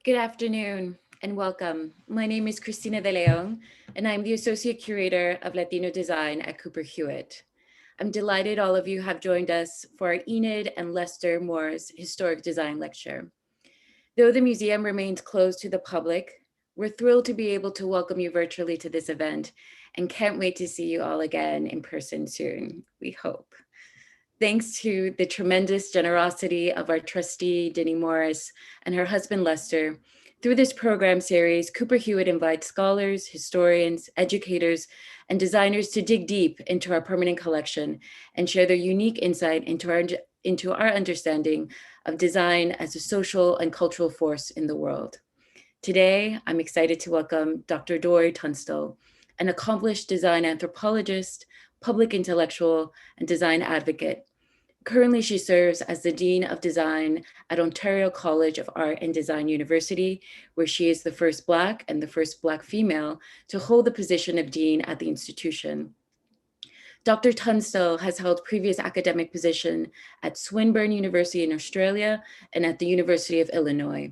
Good afternoon and welcome. My name is Cristina de Leon, and I'm the Associate Curator of Latino Design at Cooper Hewitt. I'm delighted all of you have joined us for our Enid and Lester Morse Historic Design Lecture. Though the museum remains closed to the public, we're thrilled to be able to welcome you virtually to this event and can't wait to see you all again in person soon, we hope. Thanks to the tremendous generosity of our trustee, Denny Morris, and her husband, Lester, through this program series, Cooper Hewitt invites scholars, historians, educators, and designers to dig deep into our permanent collection and share their unique insight into our understanding of design as a social and cultural force in the world. Today, I'm excited to welcome Dr. Dori Tunstall, an accomplished design anthropologist, public intellectual, and design advocate. Currently, she serves as the Dean of Design at Ontario College of Art and Design University, where she is the first Black and the first Black female to hold the position of Dean at the institution. Dr. Tunstall has held previous academic positions at Swinburne University in Australia and at the University of Illinois.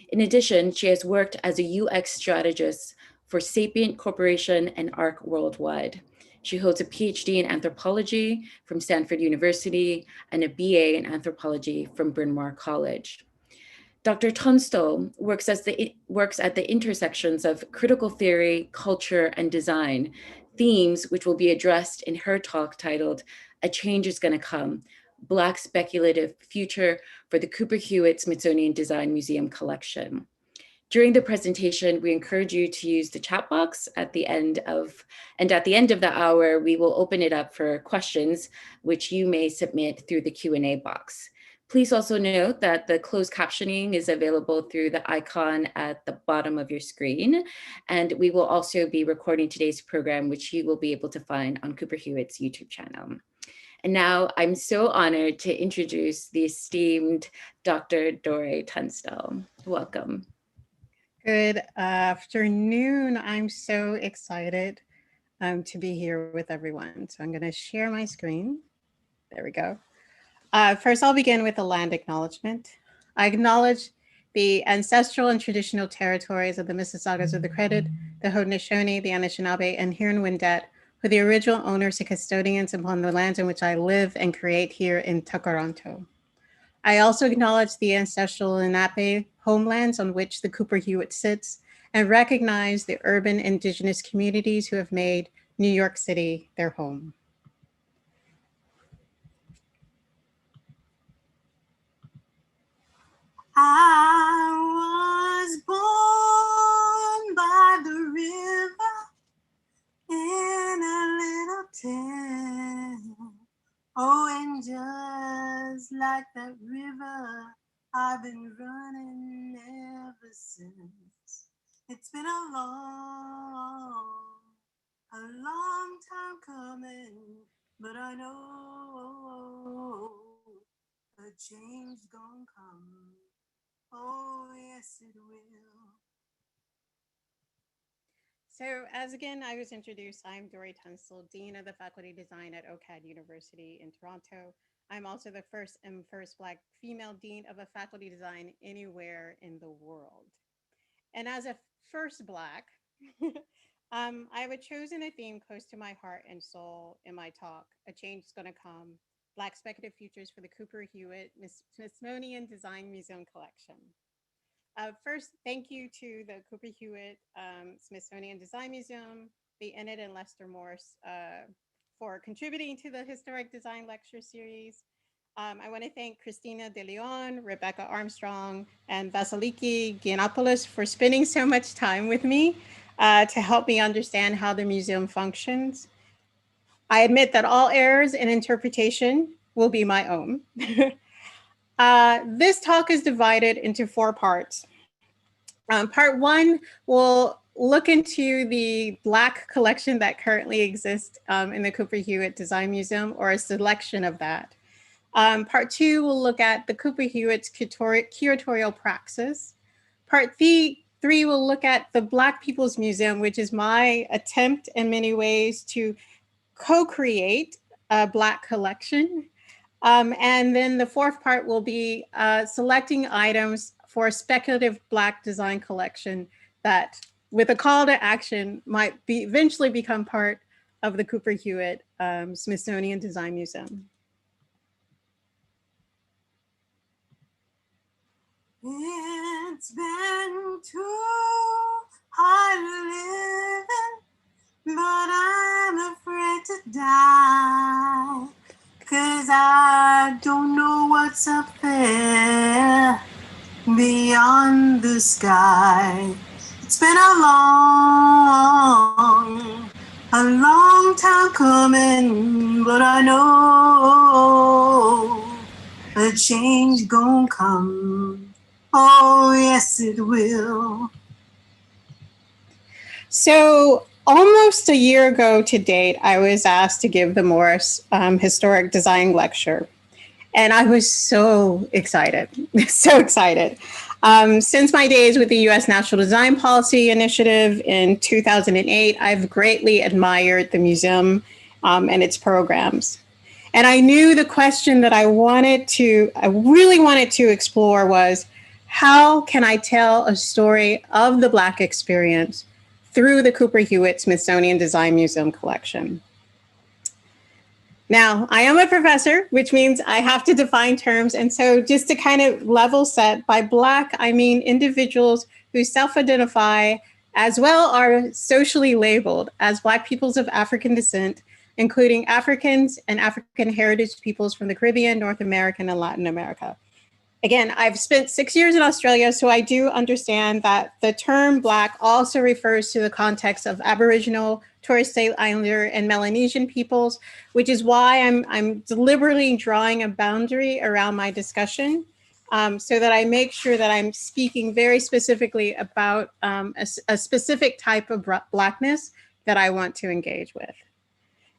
In addition, she has worked as a UX strategist for Sapient Corporation and ARC Worldwide. She holds a PhD in anthropology from Stanford University and a BA in anthropology from Bryn Mawr College. Dr. Tunstall works at the intersections of critical theory, culture, and design, themes which will be addressed in her talk titled, "A Change is Gonna Come, Black Speculative Future for the Cooper Hewitt Smithsonian Design Museum Collection." During the presentation, we encourage you to use the chat box at the end of the hour, we will open it up for questions, which you may submit through the Q&A box. Please also note that the closed captioning is available through the icon at the bottom of your screen. And we will also be recording today's program, which you will be able to find on Cooper Hewitt's YouTube channel. And now I'm so honored to introduce the esteemed Dr. Dori Tunstall. Welcome. Good afternoon. I'm so excited to be here with everyone. So I'm going to share my screen. There we go. First, I'll begin with a land acknowledgement. I acknowledge the ancestral and traditional territories of the Mississaugas of the Credit, the Haudenosaunee, the Anishinaabe, and Huron-Wendat, who are the original owners and custodians upon the lands in which I live and create here in Takaranto. I also acknowledge the ancestral Lenape homelands on which the Cooper Hewitt sits and recognize the urban indigenous communities who have made New York City their home. I was born by the river in a little town. Oh, and just like that river, I've been running ever since. It's been a long time coming, but I know a change gonna come. Oh, yes, it will. So as again, I was introduced, I'm Dori Tunstall, Dean of the Faculty of Design at OCAD University in Toronto. I'm also the first Black female Dean of a Faculty of Design anywhere in the world. And as a first Black, I have chosen a theme close to my heart and soul in my talk, "A Change is Gonna Come, Black Speculative Futures for the Cooper Hewitt Smithsonian Design Museum Collection." First, thank you to the Cooper Hewitt Smithsonian Design Museum, the Enid and Lester Morse for contributing to the Historic Design Lecture Series. I want to thank Cristina de Leon, Rebecca Armstrong, and Vasiliki Giannopoulos for spending so much time with me to help me understand how the museum functions. I admit that all errors in interpretation will be my own. This talk is divided into 4 parts. Part 1 will look into the Black collection that currently exists in the Cooper Hewitt Design Museum, or a selection of that. Part 2 will look at the Cooper Hewitt's curatorial praxis. Part 3 will look at the Black People's Museum, which is my attempt in many ways to co-create a Black collection. And then the 4th part will be selecting items for a speculative Black design collection that, with a call to action, might eventually become part of the Cooper Hewitt Smithsonian Design Museum. It's been too hard living, but I'm afraid to die, 'cause I don't know what's up there beyond the sky. It's been a long time coming, but I know a change gon' come. Oh, yes, it will. So almost a year ago to date, I was asked to give the Morse Historic Design Lecture. And I was so excited, so excited. Since my days with the US National Design Policy Initiative in 2008, I've greatly admired the museum and its programs. And I knew the question that I really wanted to explore was, how can I tell a story of the Black experience through the Cooper Hewitt Smithsonian Design Museum collection? Now, I am a professor, which means I have to define terms. And so just to kind of level set, by Black, I mean individuals who self-identify as well are socially labeled as Black peoples of African descent, including Africans and African heritage peoples from the Caribbean, North America, and Latin America. Again, I've spent 6 years in Australia, so I do understand that the term Black also refers to the context of Aboriginal, Torres Strait Islander, and Melanesian peoples, which is why I'm deliberately drawing a boundary around my discussion so that I make sure that I'm speaking very specifically about a specific type of Blackness that I want to engage with.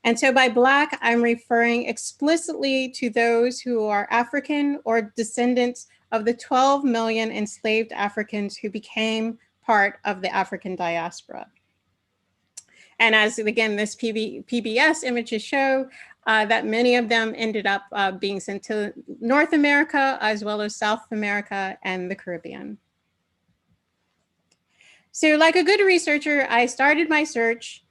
And so by Black, I'm referring explicitly to those who are African or descendants of the 12 million enslaved Africans who became part of the African diaspora. And as, again, this PBS images show, that many of them ended up being sent to North America, as well as South America and the Caribbean. So like a good researcher, I started my search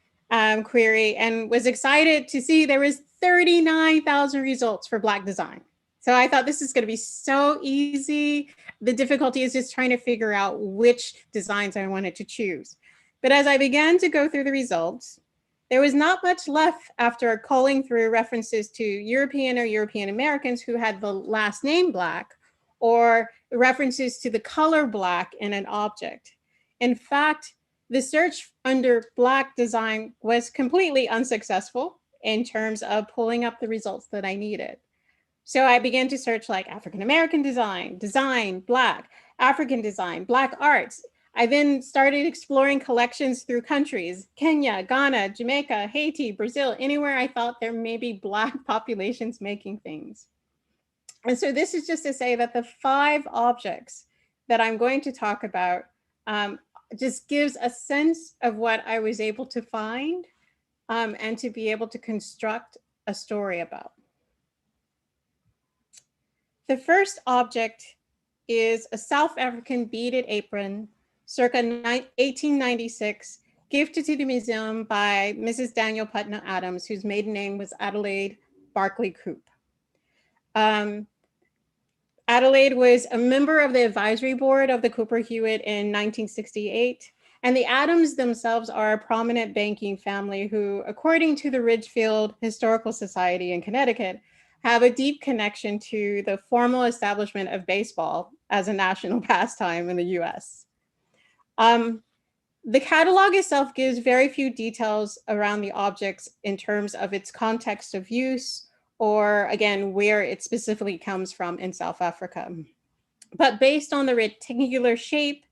query and was excited to see there was 39,000 results for Black design. So I thought this is going to be so easy. The difficulty is just trying to figure out which designs I wanted to choose. But as I began to go through the results, there was not much left after culling through references to European or European Americans who had the last name Black, or references to the color Black in an object. In fact, the search under Black design was completely unsuccessful in terms of pulling up the results that I needed. So I began to search like African American design, design, Black, African design, Black arts. I then started exploring collections through countries, Kenya, Ghana, Jamaica, Haiti, Brazil, anywhere I thought there may be Black populations making things. And so this is just to say that the 5 objects that I'm going to talk about just gives a sense of what I was able to find and to be able to construct a story about. The first object is a South African beaded apron, circa 1896, gifted to the museum by Mrs. Daniel Putnam Adams, whose maiden name was Adelaide Barclay Coop. Adelaide was a member of the advisory board of the Cooper Hewitt in 1968. And the Adams themselves are a prominent banking family who, according to the Ridgefield Historical Society in Connecticut, have a deep connection to the formal establishment of baseball as a national pastime in the US. The catalog itself gives very few details around the objects in terms of its context of use, or again, where it specifically comes from in South Africa. But based on the rectangular shape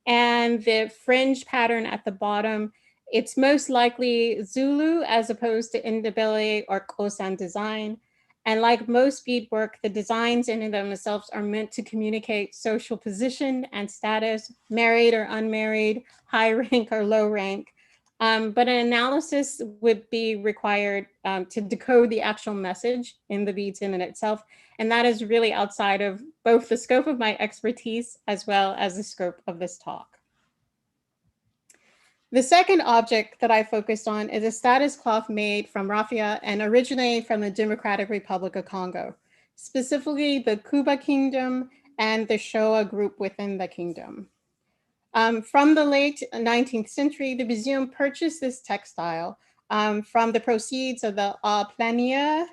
and the fringe pattern at the bottom, it's most likely Zulu as opposed to Ndebele or Khoisan design. And like most beadwork, the designs in and of themselves are meant to communicate social position and status, married or unmarried, high rank or low rank. But an analysis would be required to decode the actual message in the beads in and itself. And that is really outside of both the scope of my expertise as well as the scope of this talk. The second object that I focused on is a status cloth made from raffia and originating from the Democratic Republic of Congo, specifically the Kuba Kingdom and the Shoa group within the kingdom. From the late 19th century, the museum purchased this textile from the proceeds of the Planier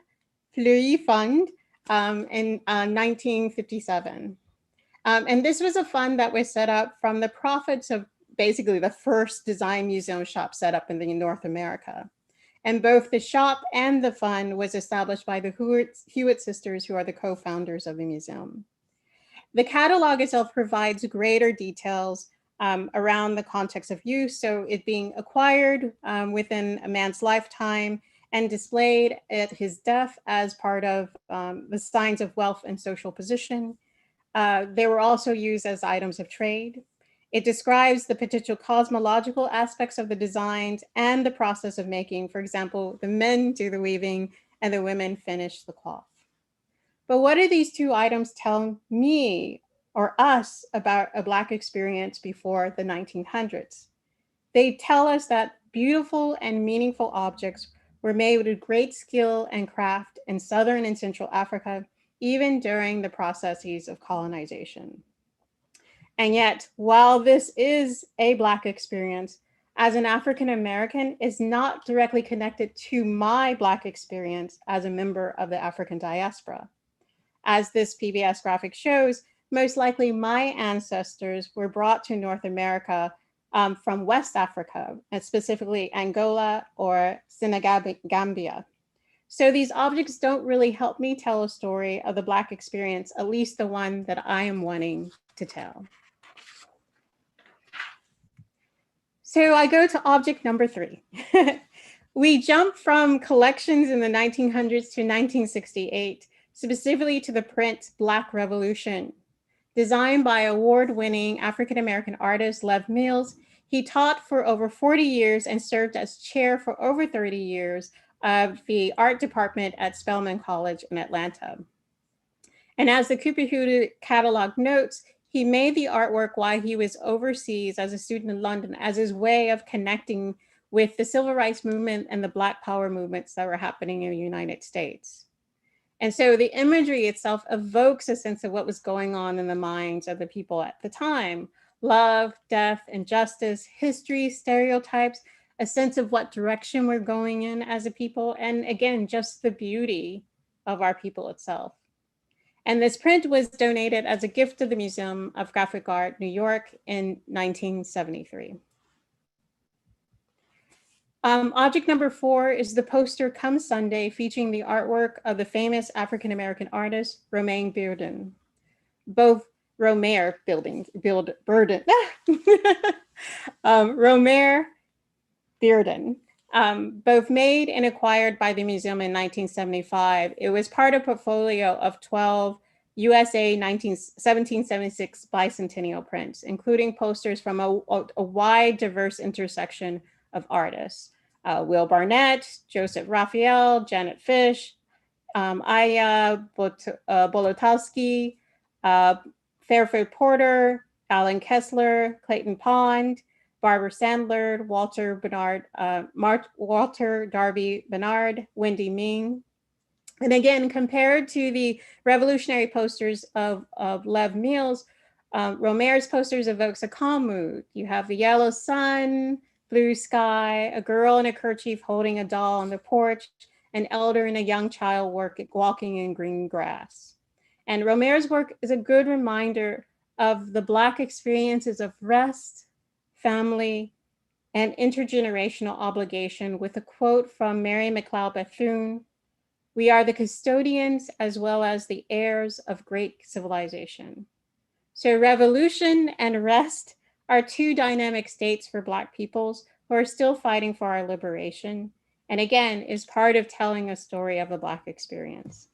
Fleury Fund in 1957. And this was a fund that was set up from the profits of basically the first design museum shop set up in North America. And both the shop and the fund was established by the Hewitt sisters, who are the co-founders of the museum. The catalog itself provides greater details around the context of use, so it being acquired within a man's lifetime and displayed at his death as part of the signs of wealth and social position. They were also used as items of trade. It describes the potential cosmological aspects of the designs and the process of making. For example, the men do the weaving and the women finish the cloth. But what do these two items tell me or us about a Black experience before the 1900s? They tell us that beautiful and meaningful objects were made with great skill and craft in Southern and Central Africa, even during the processes of colonization. And yet, while this is a Black experience, as an African American, is not directly connected to my Black experience as a member of the African diaspora. As this PBS graphic shows, most likely my ancestors were brought to North America from West Africa, and specifically Angola or Senegambia. So these objects don't really help me tell a story of the Black experience, at least the one that I am wanting to tell. So I go to object number 3. We jump from collections in the 1900s to 1968, specifically to the print Black Revolution. Designed by award-winning African-American artist Lev Mills, he taught for over 40 years and served as chair for over 30 years of the art department at Spelman College in Atlanta. And as the Cooper Hewitt catalog notes, he made the artwork while he was overseas as a student in London as his way of connecting with the civil rights movement and the Black Power movements that were happening in the United States. And so the imagery itself evokes a sense of what was going on in the minds of the people at the time: love, death, injustice, history, stereotypes, a sense of what direction we're going in as a people, and again, just the beauty of our people itself. And this print was donated as a gift to the Museum of Graphic Art, New York in 1973. Object number 4 is the poster Come Sunday, featuring the artwork of the famous African-American artist, Romain Bearden. Both Romain Bearden, both made and acquired by the museum in 1975. It was part of a portfolio of 12 USA 1776 bicentennial prints, including posters from a wide, diverse intersection of artists. Will Barnett, Joseph Raphael, Janet Fish, Aya Bolotowski, Fairfield Porter, Alan Kessler, Clayton Pond, Barbara Sandler, Walter Darby Bernard, Wendy Ming. And again, compared to the revolutionary posters of Lev Mills, Romain's posters evokes a calm mood. You have the yellow sun, blue sky, a girl in a kerchief holding a doll on the porch, an elder and a young child walking in green grass. And Romain's work is a good reminder of the Black experiences of rest, family, and intergenerational obligation, with a quote from Mary McLeod Bethune: "We are the custodians as well as the heirs of great civilization." So revolution and rest are two dynamic states for Black peoples who are still fighting for our liberation, and again, is part of telling a story of a Black experience.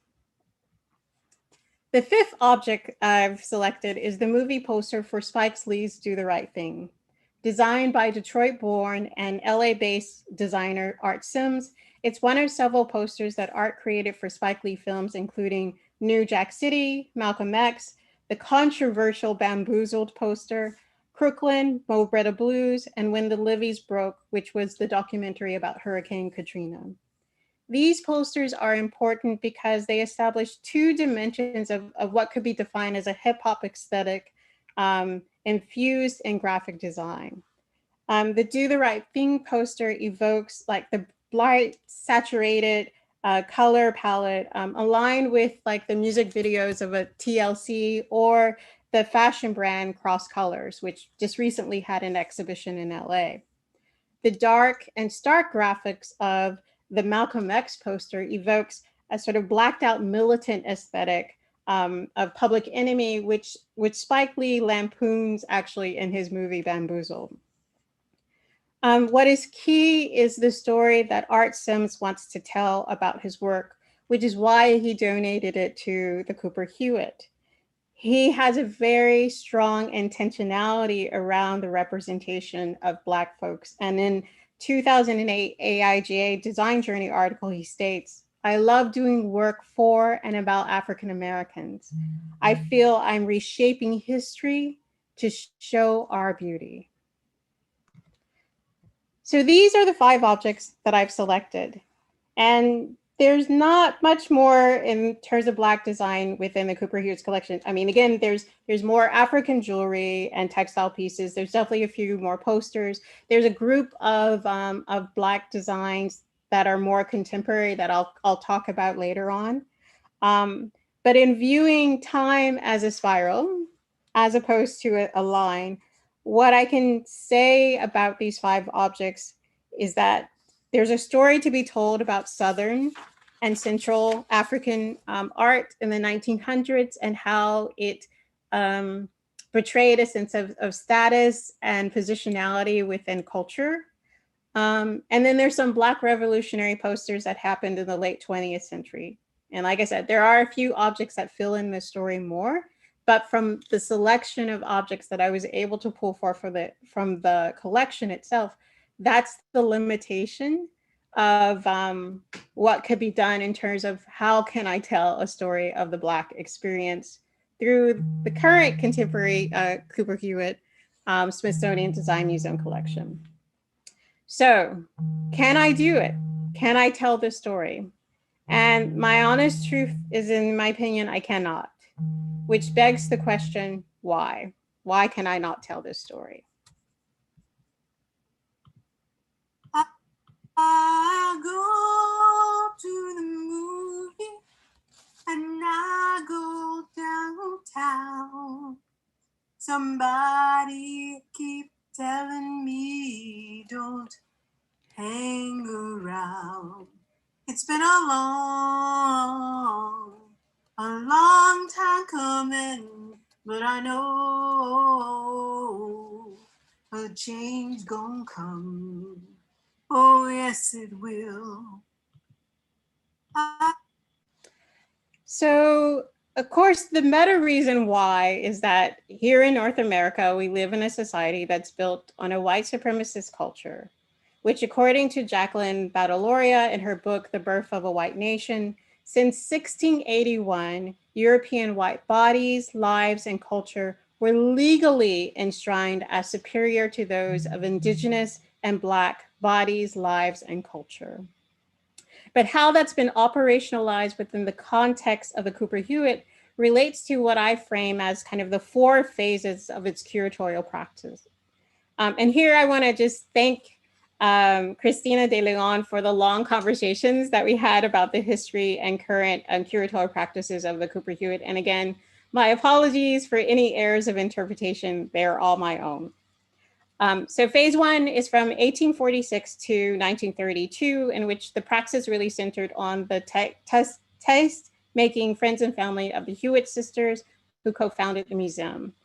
The 5th object I've selected is the movie poster for Spike Lee's Do the Right Thing, Designed by Detroit-born and LA-based designer Art Sims, it's one of several posters that Art created for Spike Lee films, including New Jack City, Malcolm X, the controversial Bamboozled poster, Crooklyn, Mo Better Blues, and When the Levees Broke, which was the documentary about Hurricane Katrina. These posters are important because they establish two dimensions of what could be defined as a hip hop aesthetic infused in graphic design. The Do the Right Thing poster evokes like the bright, saturated color palette aligned with like the music videos of a TLC or the fashion brand Cross Colors, which just recently had an exhibition in LA. The dark and stark graphics of the Malcolm X poster evokes a sort of blacked out militant aesthetic of Public Enemy, which Spike Lee lampoons actually in his movie Bamboozled. What is key is the story that Art Sims wants to tell about his work, which is why he donated it to the Cooper Hewitt. He has a very strong intentionality around the representation of Black folks. And in 2008 AIGA Design Journey article, he states, "I love doing work for and about African Americans. I feel I'm reshaping history to show our beauty." So these are the 5 objects that I've selected. And there's not much more in terms of Black design within the Cooper Hewitt's collection. I mean, again, there's more African jewelry and textile pieces. There's definitely a few more posters. There's a group of Black designs that are more contemporary that I'll talk about later on. But in viewing time as a spiral, as opposed to a line, what I can say about these 5 objects is that there's a story to be told about Southern and Central African art in the 1900s and how it portrayed a sense of status and positionality within culture. And then there's some Black revolutionary posters that happened in the late 20th century. And like I said, there are a few objects that fill in the story more, but from the selection of objects that I was able to pull for from the collection itself, that's the limitation of what could be done in terms of how can I tell a story of the Black experience through the current contemporary Cooper Hewitt Smithsonian Design Museum collection. So can I do it? Can I tell this story? And my honest truth is, in my opinion, I cannot, which begs the question, why? Why can I not tell this story? I go to the movie and I go downtown. Somebody keep telling me don't hang around. It's been a long time coming, but I know a change gonna come. Oh, yes, it will. So, of course, the meta reason why is that here in North America, we live in a society that's built on a white supremacist culture, which, according to Jacqueline Badaloria in her book, The Birth of a White Nation, since 1681, European white bodies, lives, and culture were legally enshrined as superior to those of Indigenous and Black bodies, lives, and culture. But how that's been operationalized within the context of the Cooper Hewitt relates to what I frame as kind of the 4 phases of its curatorial practice. And here I want to just thank Cristina de Leon for the long conversations that we had about the history and current curatorial practices of the Cooper Hewitt. And again, my apologies for any errors of interpretation. They're all my own. So phase 1 is from 1846 to 1932, in which the practice really centered on the taste-making friends and family of the Hewitt sisters who co-founded the museum.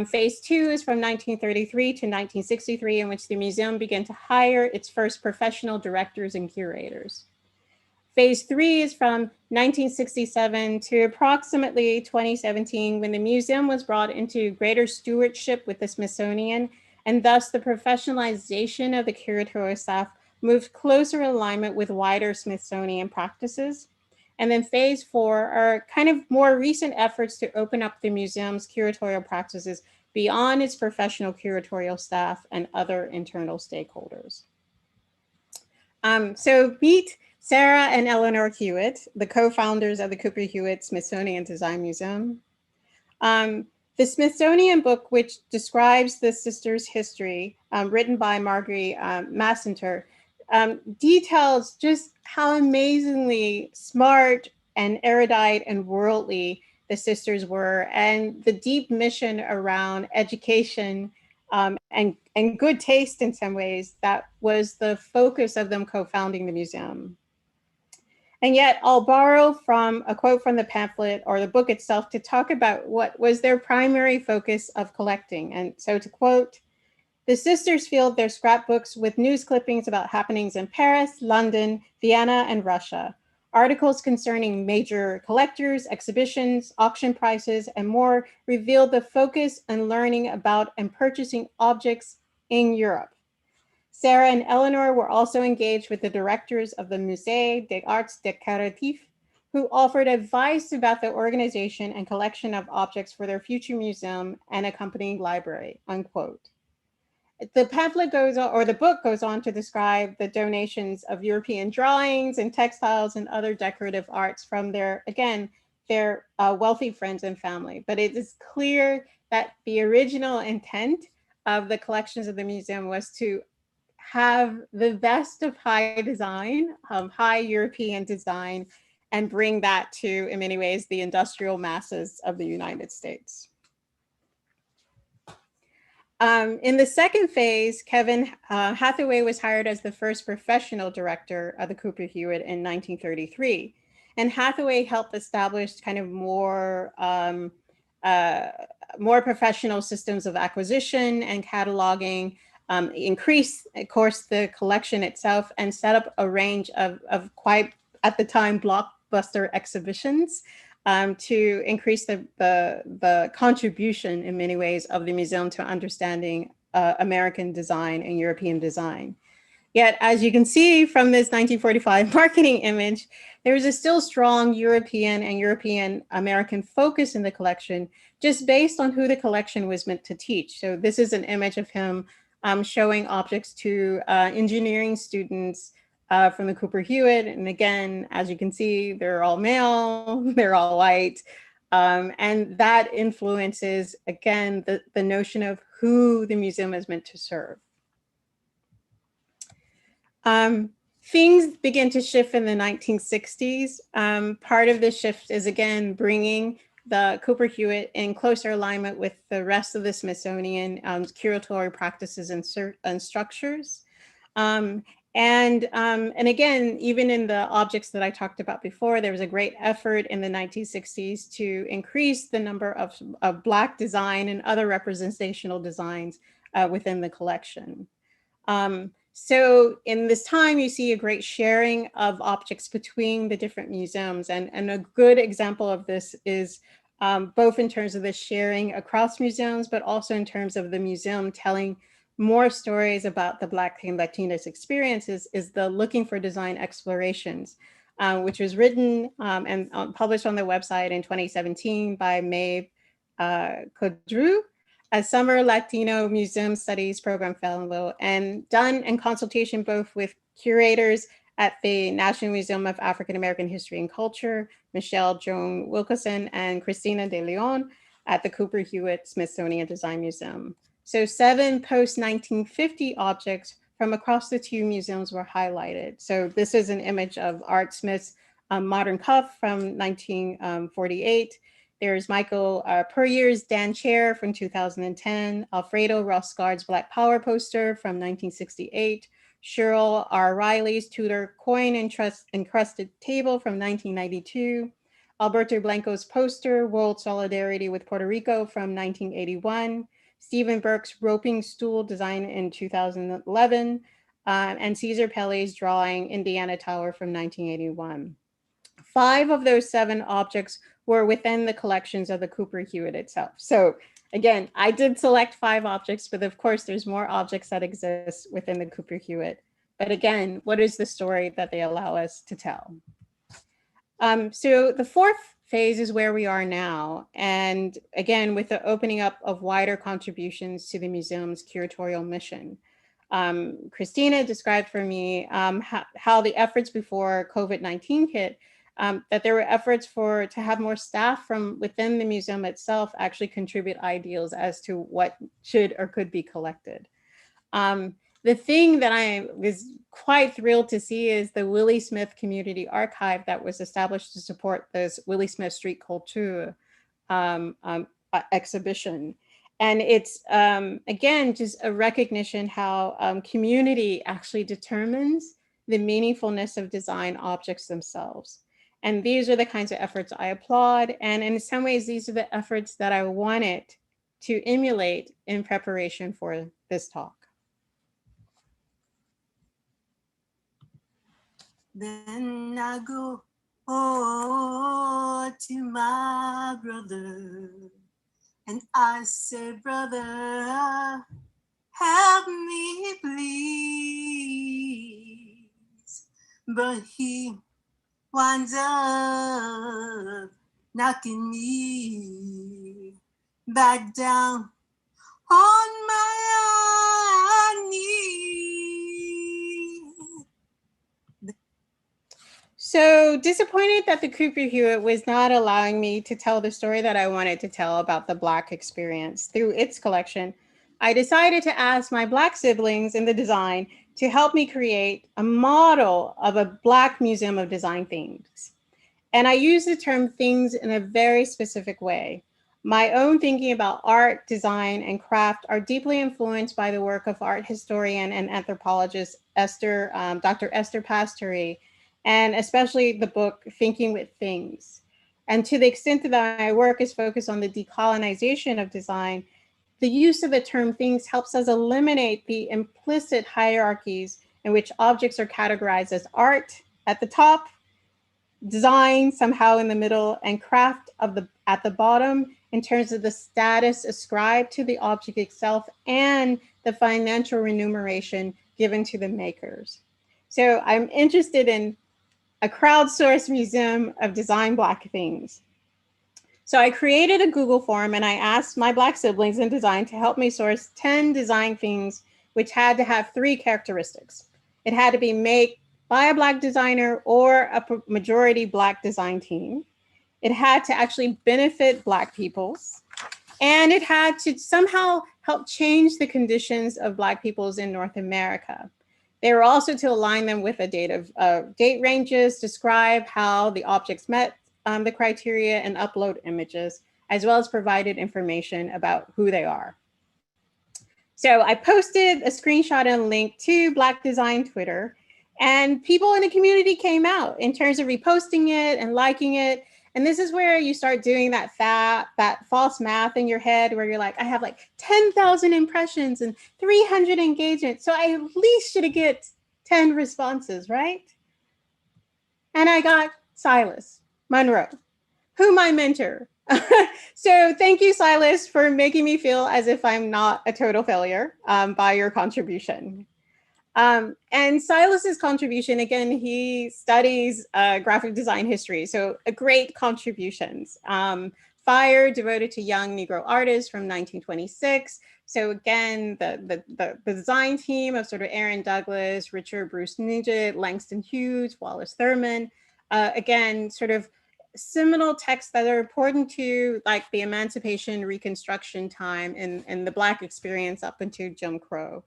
Phase 2 is from 1933 to 1963, in which the museum began to hire its first professional directors and curators. Phase 3 is from 1967 to approximately 2017, when the museum was brought into greater stewardship with the Smithsonian and thus the professionalization of the curatorial staff moved closer alignment with wider Smithsonian practices. And then phase 4 are kind of more recent efforts to open up the museum's curatorial practices beyond its professional curatorial staff and other internal stakeholders. So meet Sarah and Eleanor Hewitt, the co-founders of the Cooper Hewitt Smithsonian Design Museum. The Smithsonian book, which describes the sisters' history, written by Marguerite Massenter, details just how amazingly smart and erudite and worldly the sisters were, and the deep mission around education and good taste in some ways that was the focus of them co-founding the museum. And yet I'll borrow from a quote from the pamphlet or the book itself to talk about what was their primary focus of collecting. And so to quote, "The sisters filled their scrapbooks with news clippings about happenings in Paris, London, Vienna, and Russia. Articles concerning major collectors, exhibitions, auction prices, and more revealed the focus on learning about and purchasing objects in Europe. Sarah and Eleanor were also engaged with the directors of the Musée des Arts Décoratifs, who offered advice about the organization and collection of objects for their future museum and accompanying library," unquote. The pamphlet goes on, or the book goes on to describe the donations of European drawings and textiles and other decorative arts from their, again, their wealthy friends and family. But it is clear that the original intent of the collections of the museum was to have the best of high design, high European design, and bring that to, in many ways, the industrial masses of the United States. In the second phase, Kevin Hathaway was hired as the first professional director of the Cooper Hewitt in 1933. And Hathaway helped establish kind of more professional systems of acquisition and cataloging, increase, of course, the collection itself, and set up a range of quite, at the time, blockbuster exhibitions to increase the contribution in many ways of the museum to understanding American design and European design. Yet, as you can see from this 1945 marketing image, there is a still strong European and European American focus in the collection, just based on who the collection was meant to teach. So this is an image of him showing objects to engineering students from the Cooper Hewitt. And again, as you can see, they're all male, they're all white. And that influences, again, the notion of who the museum is meant to serve. Things begin to shift in the 1960s. Part of this shift is, again, bringing the Cooper Hewitt in closer alignment with the rest of the Smithsonian curatorial practices and structures. And again, even in the objects that I talked about before, there was a great effort in the 1960s to increase the number of Black design and other representational designs within the collection. So in this time, you see a great sharing of objects between the different museums. And a good example of this is both in terms of the sharing across museums, but also in terms of the museum telling more stories about the Black and Latinas experiences, is the Looking for Design Explorations, which was written and published on the website in 2017 by Maeve Codru, a summer Latino Museum Studies Program Fellow, and done in consultation both with curators at the National Museum of African American History and Culture, Michelle Joan Wilkerson, and Cristina de Leon at the Cooper Hewitt Smithsonian Design Museum. So 7 post-1950 objects from across the 2 museums were highlighted. So this is an image of Art Smith's modern cuff from 1948. There's Michael Puryear's Dan Chair from 2010, Alfredo Roscard's Black Power poster from 1968, Cheryl R. Riley's Tudor coin encrusted table from 1992, Alberto Blanco's poster, World Solidarity with Puerto Rico from 1981, Stephen Burke's roping stool design in 2011, and Cesar Pelle's drawing Indiana Tower from 1981. 5 of those 7 objects were within the collections of the Cooper Hewitt itself. So Again, I did select 5 objects, but of course there's more objects that exist within the Cooper Hewitt. But again, what is the story that they allow us to tell? So the 4th phase is where we are now. And again, with the opening up of wider contributions to the museum's curatorial mission. Christina described for me how the efforts before COVID-19 hit, that there were efforts to have more staff from within the museum itself actually contribute ideals as to what should or could be collected. The thing that I was quite thrilled to see is the Willie Smith Community Archive that was established to support this Willie Smith Street Culture exhibition. And it's, again, just a recognition how community actually determines the meaningfulness of design objects themselves. And these are the kinds of efforts I applaud. And in some ways, these are the efforts that I wanted to emulate in preparation for this talk. Then I go to my brother, and I say, brother, help me please. But he winds up knocking me back down on my knees. So disappointed that the Cooper Hewitt was not allowing me to tell the story that I wanted to tell about the Black experience through its collection, I decided to ask my Black siblings in the design to help me create a model of a Black museum of design things. And I use the term things in a very specific way. My own thinking about art, design, and craft are deeply influenced by the work of art historian and anthropologist Dr. Esther Pastore, and especially the book Thinking with Things. And to the extent that my work is focused on the decolonization of design, the use of the term things helps us eliminate the implicit hierarchies in which objects are categorized as art at the top, design somehow in the middle, and craft at the bottom in terms of the status ascribed to the object itself and the financial remuneration given to the makers. So I'm interested in a crowdsourced museum of design Black things. So I created a Google form and I asked my Black siblings in design to help me source 10 design things which had to have 3 characteristics. It had to be made by a Black designer or a majority Black design team. It had to actually benefit Black peoples. And it had to somehow help change the conditions of Black peoples in North America. They were also to align them with a date ranges, describe how the objects met the criteria, and upload images, as well as provided information about who they are. So I posted a screenshot and a link to Black Design Twitter, and people in the community came out in terms of reposting it and liking it. And this is where you start doing that false math in your head where you're like, I have like 10,000 impressions and 300 engagements. So I at least should get 10 responses, right? And I got Silas Monroe, who my mentor. So thank you, Silas, for making me feel as if I'm not a total failure by your contribution. And Silas's contribution, again, he studies graphic design history, so a great contributions. Fire, devoted to young Negro artists from 1926. So again, the design team of sort of Aaron Douglas, Richard Bruce Nugent, Langston Hughes, Wallace Thurman, again, sort of seminal texts that are important to like the Emancipation Reconstruction time and the Black experience up until Jim Crow.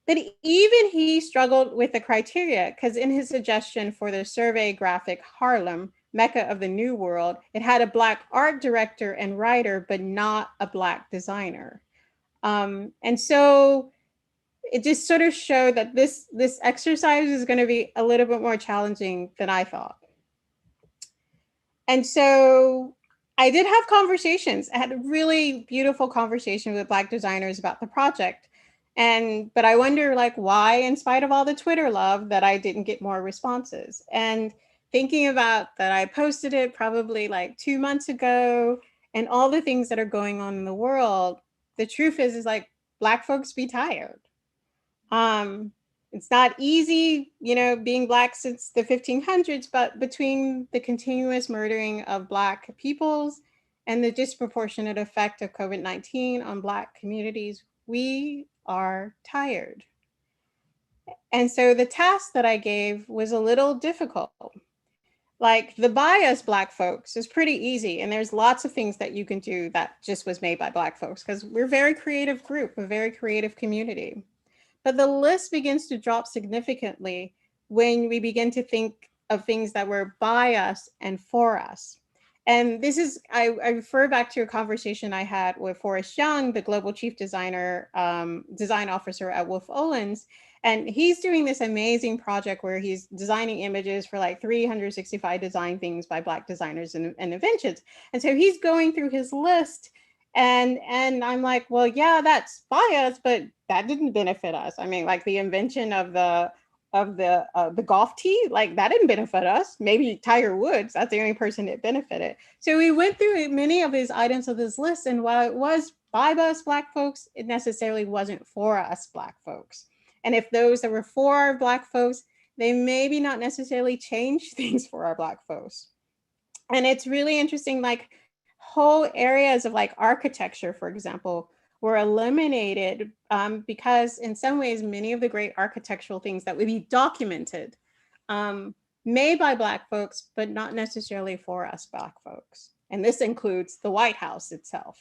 But even he struggled with the criteria because in his suggestion for the survey graphic Harlem, Mecca of the New World, it had a Black art director and writer, but not a Black designer. And so it just sort of showed that this exercise is going to be a little bit more challenging than I thought. And so I did have conversations. I had a really beautiful conversation with Black designers about the project. But I wonder like why, in spite of all the Twitter love, that I didn't get more responses. And thinking about that, I posted it probably like 2 months ago. and all the things that are going on in the world, the truth is like Black folks be tired. It's not easy, you know, being Black since the 1500s, but between the continuous murdering of Black peoples and the disproportionate effect of COVID-19 on Black communities, we are tired. And so the task that I gave was a little difficult. Like the bias Black folks is pretty easy. And there's lots of things that you can do that just was made by Black folks because we're a very creative group, a very creative community. But the list begins to drop significantly when we begin to think of things that were by us and for us. And this is, I refer back to a conversation I had with Forrest Young, the global chief designer, design officer at Wolf Olins. And he's doing this amazing project where he's designing images for like 365 design things by Black designers and inventions. And so he's going through his list and I'm like, well, yeah, that's bias, but that didn't benefit us. I mean, like the invention of the golf tee, like that didn't benefit us. Maybe Tiger Woods, that's the only person it benefited. So we went through many of his items of this list, and while it was by us Black folks, it necessarily wasn't for us Black folks. And if those that were for Black folks, they maybe not necessarily change things for our Black folks. And it's really interesting, like whole areas of like architecture, for example, were eliminated because in some ways, many of the great architectural things that would be documented made by Black folks, but not necessarily for us Black folks. And this includes the White House itself.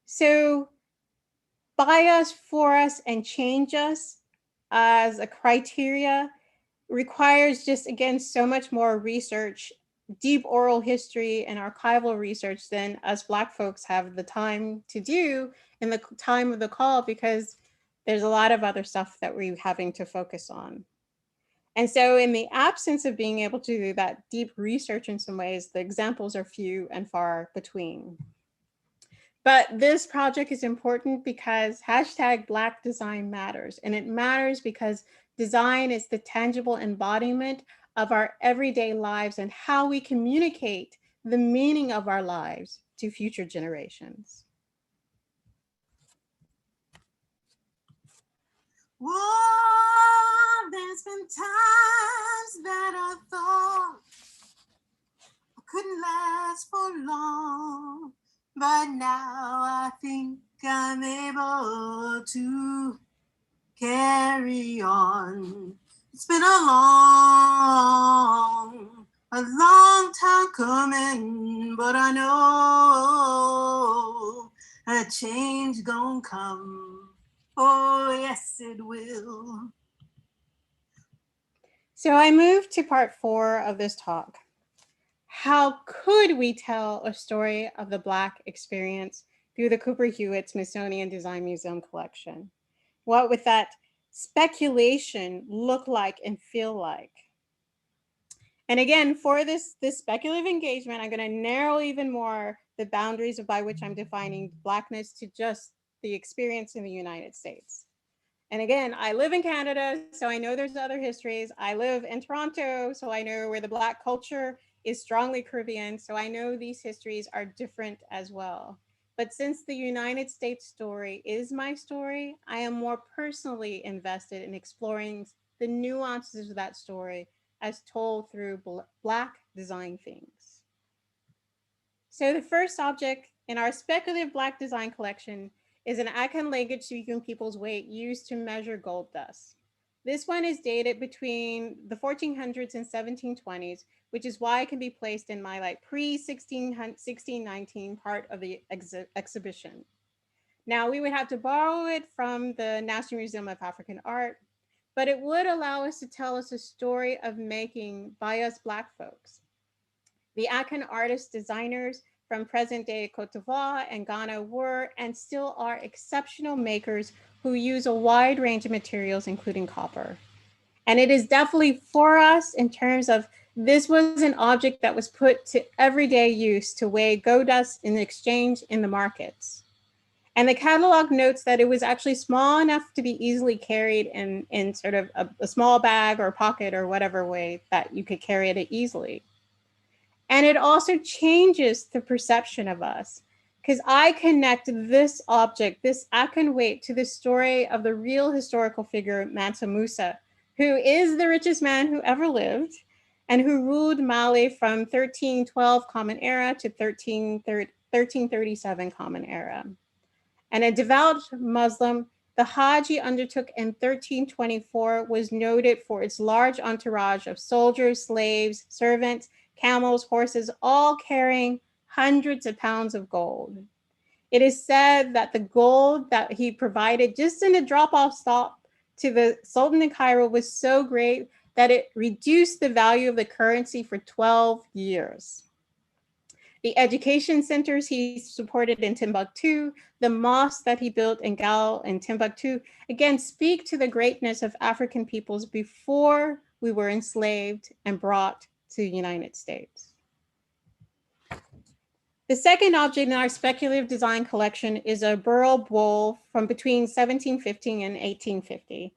So by us, for us, and change us as a criteria requires just, again, so much more research, deep oral history and archival research than us Black folks have the time to do in the time of the call, because there's a lot of other stuff that we're having to focus on. And so in the absence of being able to do that deep research in some ways, the examples are few and far between. But this project is important because hashtag Black Design matters. And it matters because design is the tangible embodiment of our everyday lives and how we communicate the meaning of our lives to future generations. Whoa, there's been times that I thought I couldn't last for long, but now I think I'm able to carry on. It's been a long time coming, but I know a change gonna come. Oh, yes, it will. So I moved to part 4 of this talk. How could we tell a story of the Black experience through the Cooper Hewitt Smithsonian Design Museum collection? What would that speculation look like and feel like? And again, for this speculative engagement, I'm going to narrow even more the boundaries by which I'm defining Blackness to just the experience in the United States. And again, I live in Canada, so I know there's other histories. I live in Toronto, so I know where the Black culture is strongly Caribbean, so I know these histories are different as well. But since the United States story is my story, I am more personally invested in exploring the nuances of that story as told through Black design themes. So the first object in our speculative Black design collection is an Akan language-speaking people's weight used to measure gold dust. This one is dated between the 1400s and 1720s, which is why it can be placed in my like pre-1619 part of the exhibition. Now, we would have to borrow it from the National Museum of African Art, but it would allow us to tell us a story of making by us Black folks. The Akan artists, designers from present-day Cote d'Ivoire and Ghana were and still are exceptional makers who use a wide range of materials, including copper. And it is definitely for us in terms of this was an object that was put to everyday use to weigh gold dust in exchange in the markets. And the catalog notes that it was actually small enough to be easily carried in sort of a small bag or pocket or whatever way that you could carry it easily. And it also changes the perception of us, because I connect this object, this Akan weight, to the story of the real historical figure, Mansa Musa, who is the richest man who ever lived and who ruled Mali from 1312 Common Era to 1337 Common Era. And a devout Muslim, the Thehajji undertook in 1324 was noted for its large entourage of soldiers, slaves, servants, camels, horses, all carrying hundreds of pounds of gold. It is said that the gold that he provided just in a drop-off stop to the Sultan in Cairo was so great that it reduced the value of the currency for 12 years. The education centers he supported in Timbuktu, the mosque that he built in Gal and Timbuktu, again, speak to the greatness of African peoples before we were enslaved and brought to the United States. The second object in our speculative design collection is a burl bowl from between 1750 and 1850.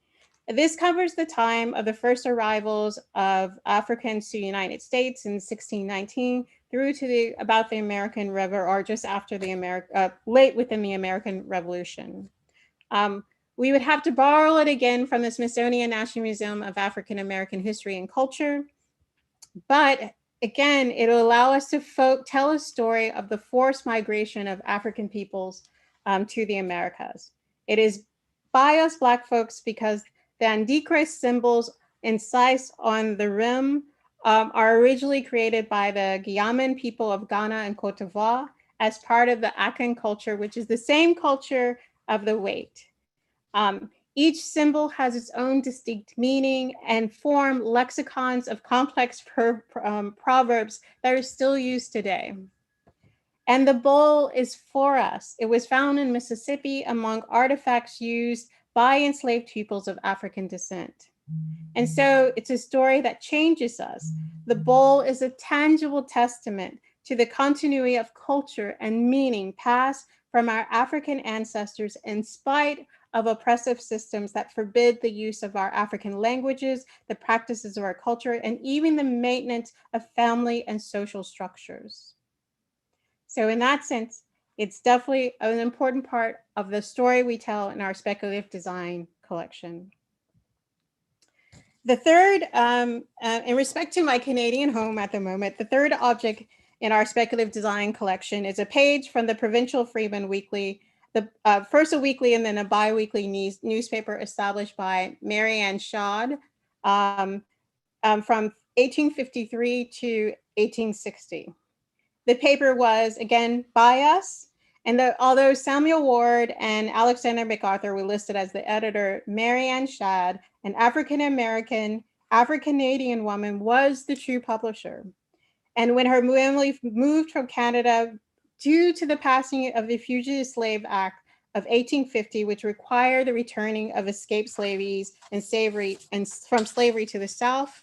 This covers the time of the first arrivals of Africans to the United States in 1619 through to about the American Revolution, or just after the late within the American Revolution. We would have to borrow it again from the Smithsonian National Museum of African American History and Culture, but again, it'll allow us to tell a story of the forced migration of African peoples to the Americas. It is by us Black folks because the Antichrist symbols incised on the rim are originally created by the Guyaman people of Ghana and Cote d'Ivoire as part of the Akan culture, which is the same culture of the weight. Each symbol has its own distinct meaning and form lexicons of complex proverbs that are still used today. And the bowl is for us. It was found in Mississippi among artifacts used by enslaved peoples of African descent. And so it's a story that changes us. The bowl is a tangible testament to the continuity of culture and meaning passed from our African ancestors in spite of oppressive systems that forbid the use of our African languages, the practices of our culture, and even the maintenance of family and social structures. So in that sense, it's definitely an important part of the story we tell in our speculative design collection. The third, in respect to my Canadian home at the moment, the third object in our speculative design collection is a page from the Provincial Freeman Weekly, first a weekly and then a bi-weekly newspaper established by Mary Ann Shadd from 1853 to 1860. The paper was, again, by us, and although Samuel Ward and Alexander MacArthur were listed as the editor, Mary Ann Shadd, an African-American, Afro-Canadian woman, was the true publisher. And when her family moved from Canada due to the passing of the Fugitive Slave Act of 1850, which required the returning of escaped slaves and from slavery to the South,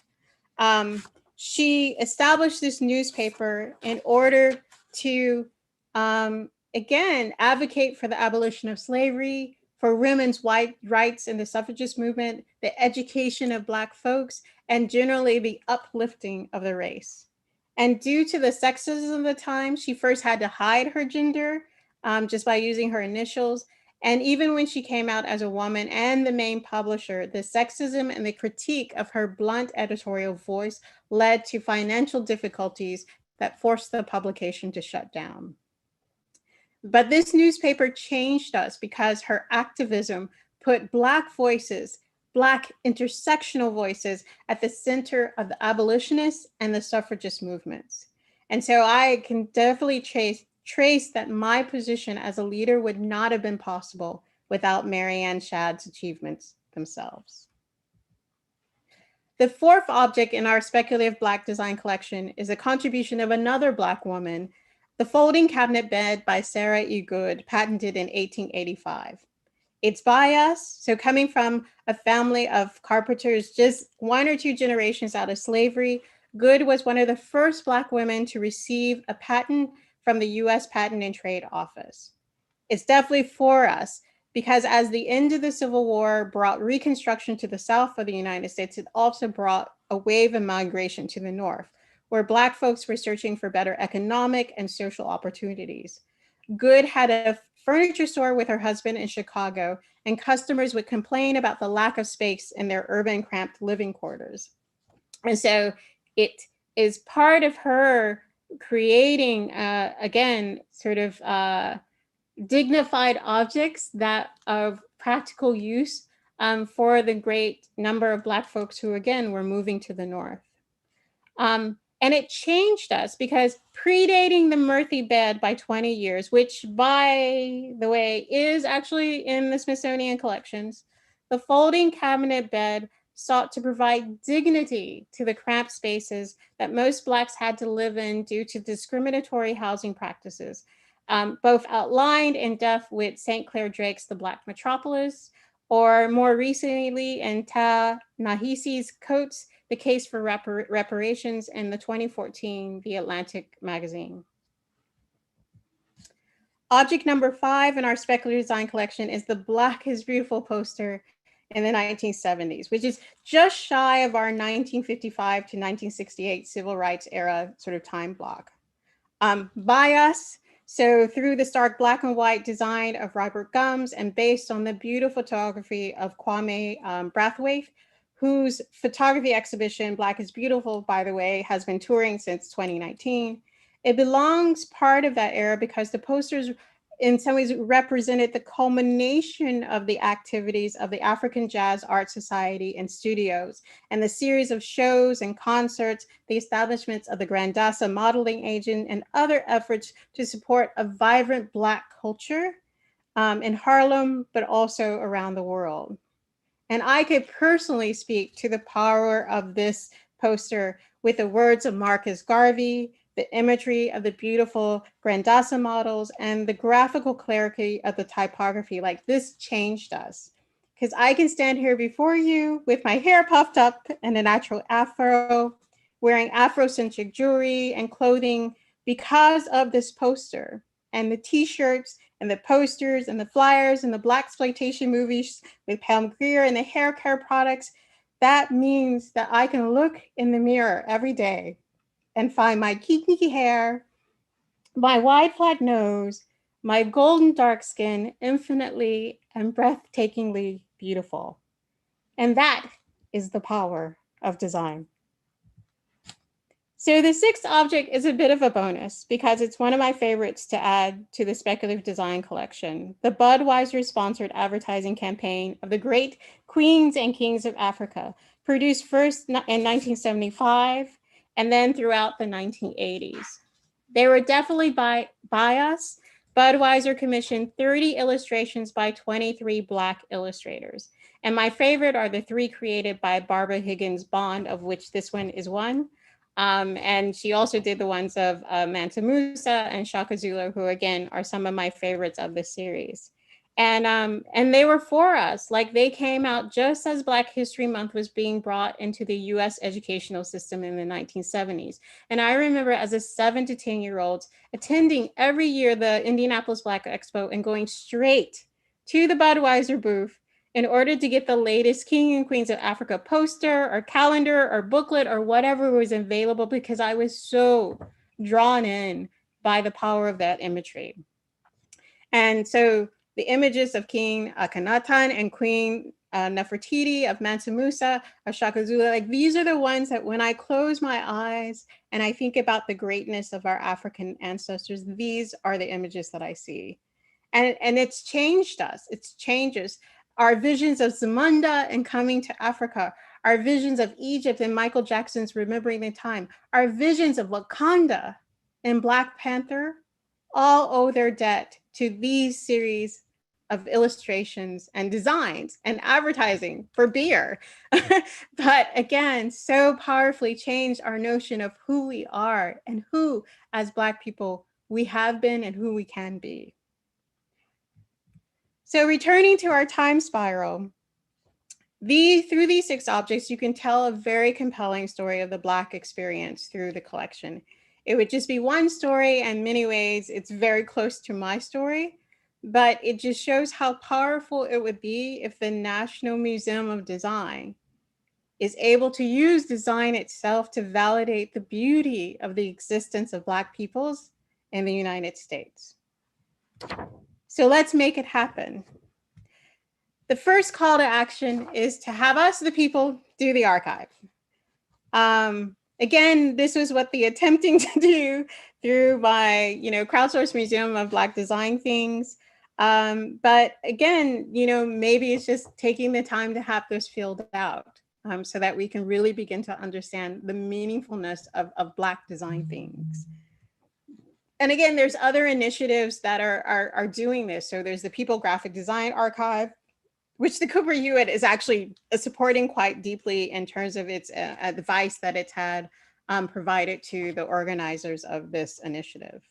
she established this newspaper in order to, again, advocate for the abolition of slavery, for women's rights in the suffragist movement, the education of Black folks, and generally the uplifting of the race. And due to the sexism of the time, she first had to hide her gender just by using her initials. And even when she came out as a woman and the main publisher, the sexism and the critique of her blunt editorial voice led to financial difficulties that forced the publication to shut down. But this newspaper changed us because her activism put Black voices, Black intersectional voices at the center of the abolitionists and the suffragist movements. And so I can definitely trace that my position as a leader would not have been possible without Mary Ann Shadd's achievements themselves. The fourth object in our speculative Black design collection is a contribution of another Black woman, the folding cabinet bed by Sarah E. Goode, patented in 1885. It's by us, so coming from a family of carpenters just 1 or 2 generations out of slavery, Goode was one of the first Black women to receive a patent from the US Patent and Trade Office. It's definitely for us because as the end of the Civil War brought Reconstruction to the south of the United States, it also brought a wave of migration to the north, where Black folks were searching for better economic and social opportunities. Goode had a furniture store with her husband in Chicago, and customers would complain about the lack of space in their urban cramped living quarters. And so it is part of her creating, again, sort of dignified objects that of practical use for the great number of Black folks who, again, were moving to the North. And it changed us because predating the Murphy bed by 20 years, which, by the way, is actually in the Smithsonian collections, the folding cabinet bed sought to provide dignity to the cramped spaces that most Blacks had to live in due to discriminatory housing practices, both outlined in Death with St. Clair Drake's The Black Metropolis, or more recently in Ta-Nehisi's Coates, The Case for Reparations, in the 2014 The Atlantic magazine. Object number 5 in our speculative design collection is the Black is Beautiful poster in the 1970s, which is just shy of our 1955 to 1968 civil rights era sort of time block. By us, so through the stark black and white design of Robert Gumbs and based on the beautiful photography of Kwame Brathwaite, whose photography exhibition, Black is Beautiful, by the way, has been touring since 2019. It belongs part of that era because the posters in some ways represented the culmination of the activities of the African Jazz Art Society and studios, and the series of shows and concerts, the establishments of the Grandassa modeling agent, and other efforts to support a vibrant Black culture in Harlem, but also around the world. And I could personally speak to the power of this poster with the words of Marcus Garvey, the imagery of the beautiful Grandassa models, and the graphical clarity of the typography. Like, this changed us. Because I can stand here before you with my hair puffed up and a natural afro, wearing Afrocentric jewelry and clothing because of this poster and the t-shirts and the posters and the flyers and the Blaxploitation movies with Pam Grier and the hair care products. That means that I can look in the mirror every day and find my kinky hair, my wide flat nose, my golden dark skin, infinitely and breathtakingly beautiful. And that is the power of design. So the 6th object is a bit of a bonus because it's one of my favorites to add to the speculative design collection, the Budweiser-sponsored advertising campaign of the great queens and kings of Africa, produced first in 1975 and then throughout the 1980s. They were definitely by us. Budweiser commissioned 30 illustrations by 23 Black illustrators. And my favorite are the 3 created by Barbara Higgins Bond, of which this one is one. And she also did the ones of Mansa Musa and Shaka Zulu, who again are some of my favorites of the series. And they were for us. Like, they came out just as Black History Month was being brought into the US educational system in the 1970s. And I remember as a 7 to 10-year-old attending every year the Indianapolis Black Expo and going straight to the Budweiser booth in order to get the latest King and Queens of Africa poster or calendar or booklet or whatever was available, because I was so drawn in by the power of that imagery. And so the images of King Akhenaten and Queen Nefertiti, of Mansa Musa, of Shaka Zulu, like, these are the ones that when I close my eyes and I think about the greatness of our African ancestors, these are the images that I see. And it's changed us, it's changes. Our visions of Zamunda and coming to Africa, our visions of Egypt and Michael Jackson's Remembering the Time, our visions of Wakanda and Black Panther, all owe their debt to these series of illustrations and designs and advertising for beer. But again, so powerfully changed our notion of who we are and who, as Black people, we have been and who we can be. So returning to our time spiral, through these 6 objects, you can tell a very compelling story of the Black experience through the collection. It would just be one story, and in many ways, it's very close to my story, but it just shows how powerful it would be if the National Museum of Design is able to use design itself to validate the beauty of the existence of Black peoples in the United States. So let's make it happen. The first call to action is to have us, the people, do the archive. Again, this was what the attempting to do through my, crowdsourced Museum of Black Design things. But again, maybe it's just taking the time to have this filled out so that we can really begin to understand the meaningfulness of Black design things. And again, there's other initiatives that are doing this. So there's the People Graphic Design Archive, which the Cooper Hewitt is actually supporting quite deeply in terms of its advice that it's had provided to the organizers of this initiative.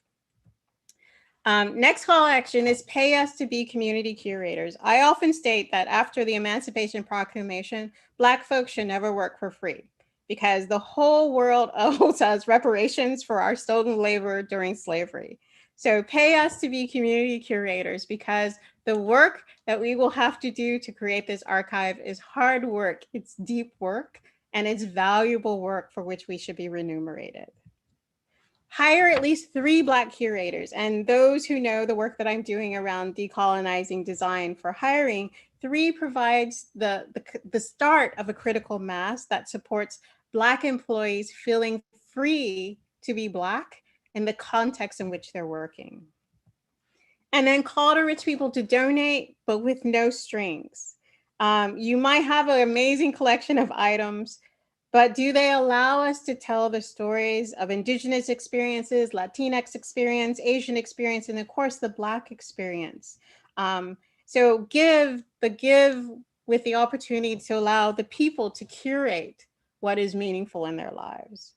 Next call to action is pay us to be community curators. I often state that after the Emancipation Proclamation, Black folks should never work for free because the whole world owes us reparations for our stolen labor during slavery. So pay us to be community curators because the work that we will have to do to create this archive is hard work, it's deep work, and it's valuable work for which we should be remunerated. Hire at least 3 Black curators, and those who know the work that I'm doing around decolonizing design for hiring, 3 provides the start of a critical mass that supports Black employees feeling free to be Black in the context in which they're working. And then call to rich people to donate, but with no strings. You might have an amazing collection of items, but do they allow us to tell the stories of Indigenous experiences, Latinx experience, Asian experience, and of course the Black experience? So give with the opportunity to allow the people to curate what is meaningful in their lives.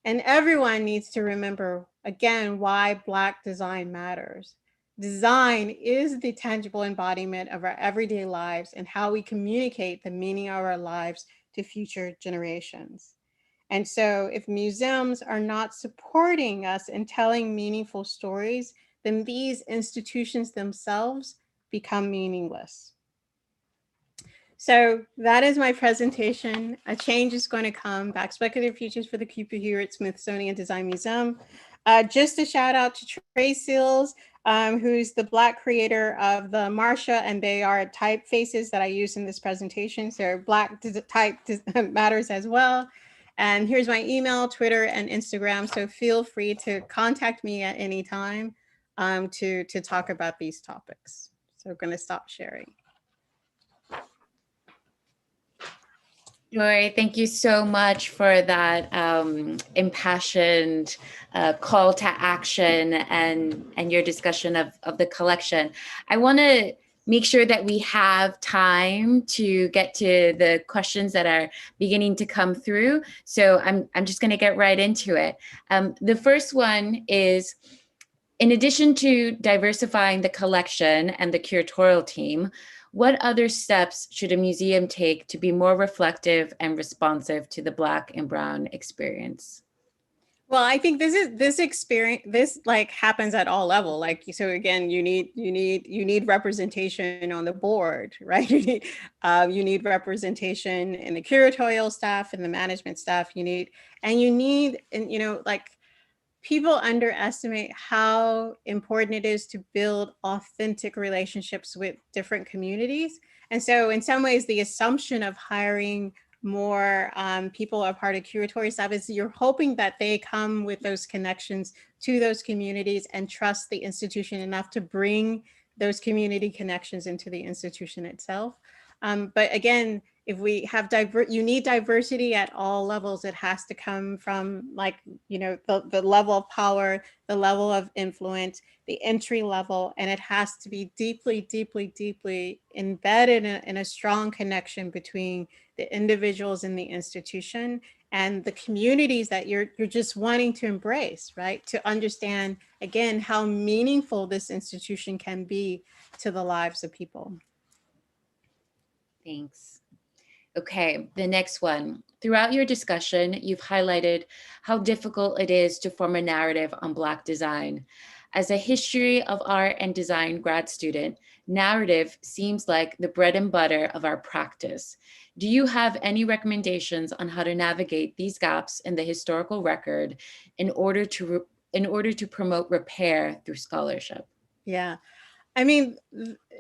And everyone needs to remember, again, why Black design matters. Design is the tangible embodiment of our everyday lives and how we communicate the meaning of our lives to future generations. And so if museums are not supporting us in telling meaningful stories, then these institutions themselves become meaningless. So that is my presentation. A change is going to come. Back Speculative Futures for the Cooper Hewitt Smithsonian Design Museum. Just a shout out to Trey Seals, who's the Black creator of the Marsha, and they are typefaces that I use in this presentation. So Black type matters as well. And here's my email, Twitter, and Instagram. So feel free to contact me at any time to talk about these topics. So I'm going to stop sharing. Dori, thank you so much for that impassioned call to action and your discussion of the collection. I want to make sure that we have time to get to the questions that are beginning to come through. So I'm just going to get right into it. The first one is, in addition to diversifying the collection and the curatorial team, what other steps should a museum take to be more reflective and responsive to the Black and Brown experience? Well, I think this experience, this like happens at all level. Like, so again, you need representation on the board, right? You need representation in the curatorial staff and the management staff. Like, people underestimate how important it is to build authentic relationships with different communities. And so in some ways, the assumption of hiring more people are part of curatory staff is you're hoping that they come with those connections to those communities and trust the institution enough to bring those community connections into the institution itself. But again, if we have you need diversity at all levels. It has to come from the level of power, the level of influence, the entry level, and it has to be deeply, deeply, deeply embedded in a strong connection between the individuals in the institution and the communities that you're just wanting to embrace, right? To understand, again, how meaningful this institution can be to the lives of people. Thanks. Okay, the next one. Throughout your discussion, you've highlighted how difficult it is to form a narrative on Black design. As a history of art and design grad student, narrative seems like the bread and butter of our practice. Do you have any recommendations on how to navigate these gaps in the historical record in order to promote repair through scholarship? Yeah. I mean,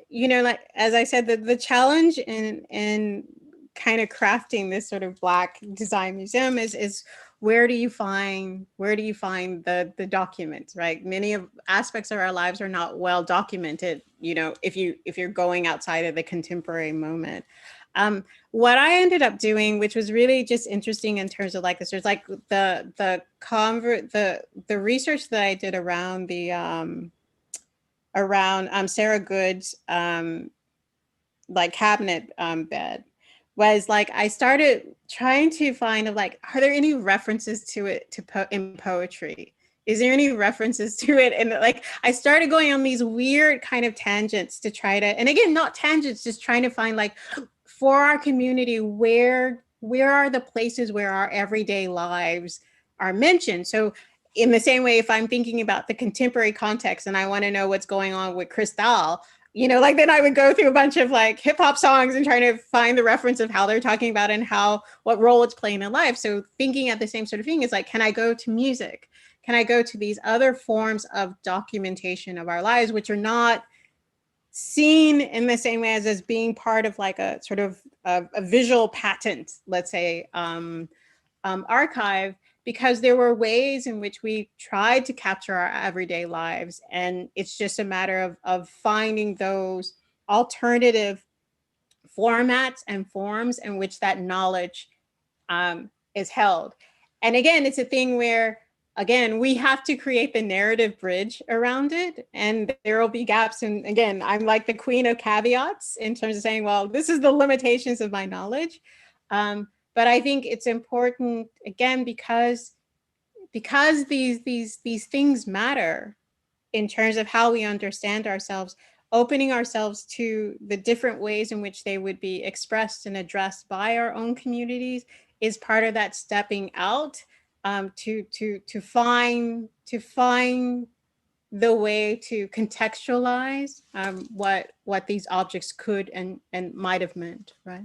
you know, like, as I said, the challenge in kind of crafting this sort of Black design museum is where do you find the documents, right? Many of aspects of our lives are not well documented, you know, if you're going outside of the contemporary moment. What I ended up doing, which was really just interesting in terms of like this, there's like the research that I did around the Sarah Goode's like cabinet bed, was like I started trying to find of like, are there any references to it in poetry? Is there any references to it? And like I started going on these weird kind of tangents to try to, and again, not tangents, just trying to find like for our community, where are the places where our everyday lives are mentioned? So in the same way, if I'm thinking about the contemporary context and I want to know what's going on with Cristal, you know, like then I would go through a bunch of like hip hop songs and trying to find the reference of how they're talking about and what role it's playing in life. So thinking at the same sort of thing is like, can I go to music? Can I go to these other forms of documentation of our lives, which are not seen in the same way as being part of like a sort of a visual patent, let's say, archive, because there were ways in which we tried to capture our everyday lives. And it's just a matter of finding those alternative formats and forms in which that knowledge is held. And again, it's a thing where, again, we have to create the narrative bridge around it. And there will be gaps. And again, I'm like the queen of caveats in terms of saying, well, this is the limitations of my knowledge. But I think it's important, again, because these things matter in terms of how we understand ourselves, opening ourselves to the different ways in which they would be expressed and addressed by our own communities is part of that stepping out, to find the way to contextualize what these objects could and might have meant, right?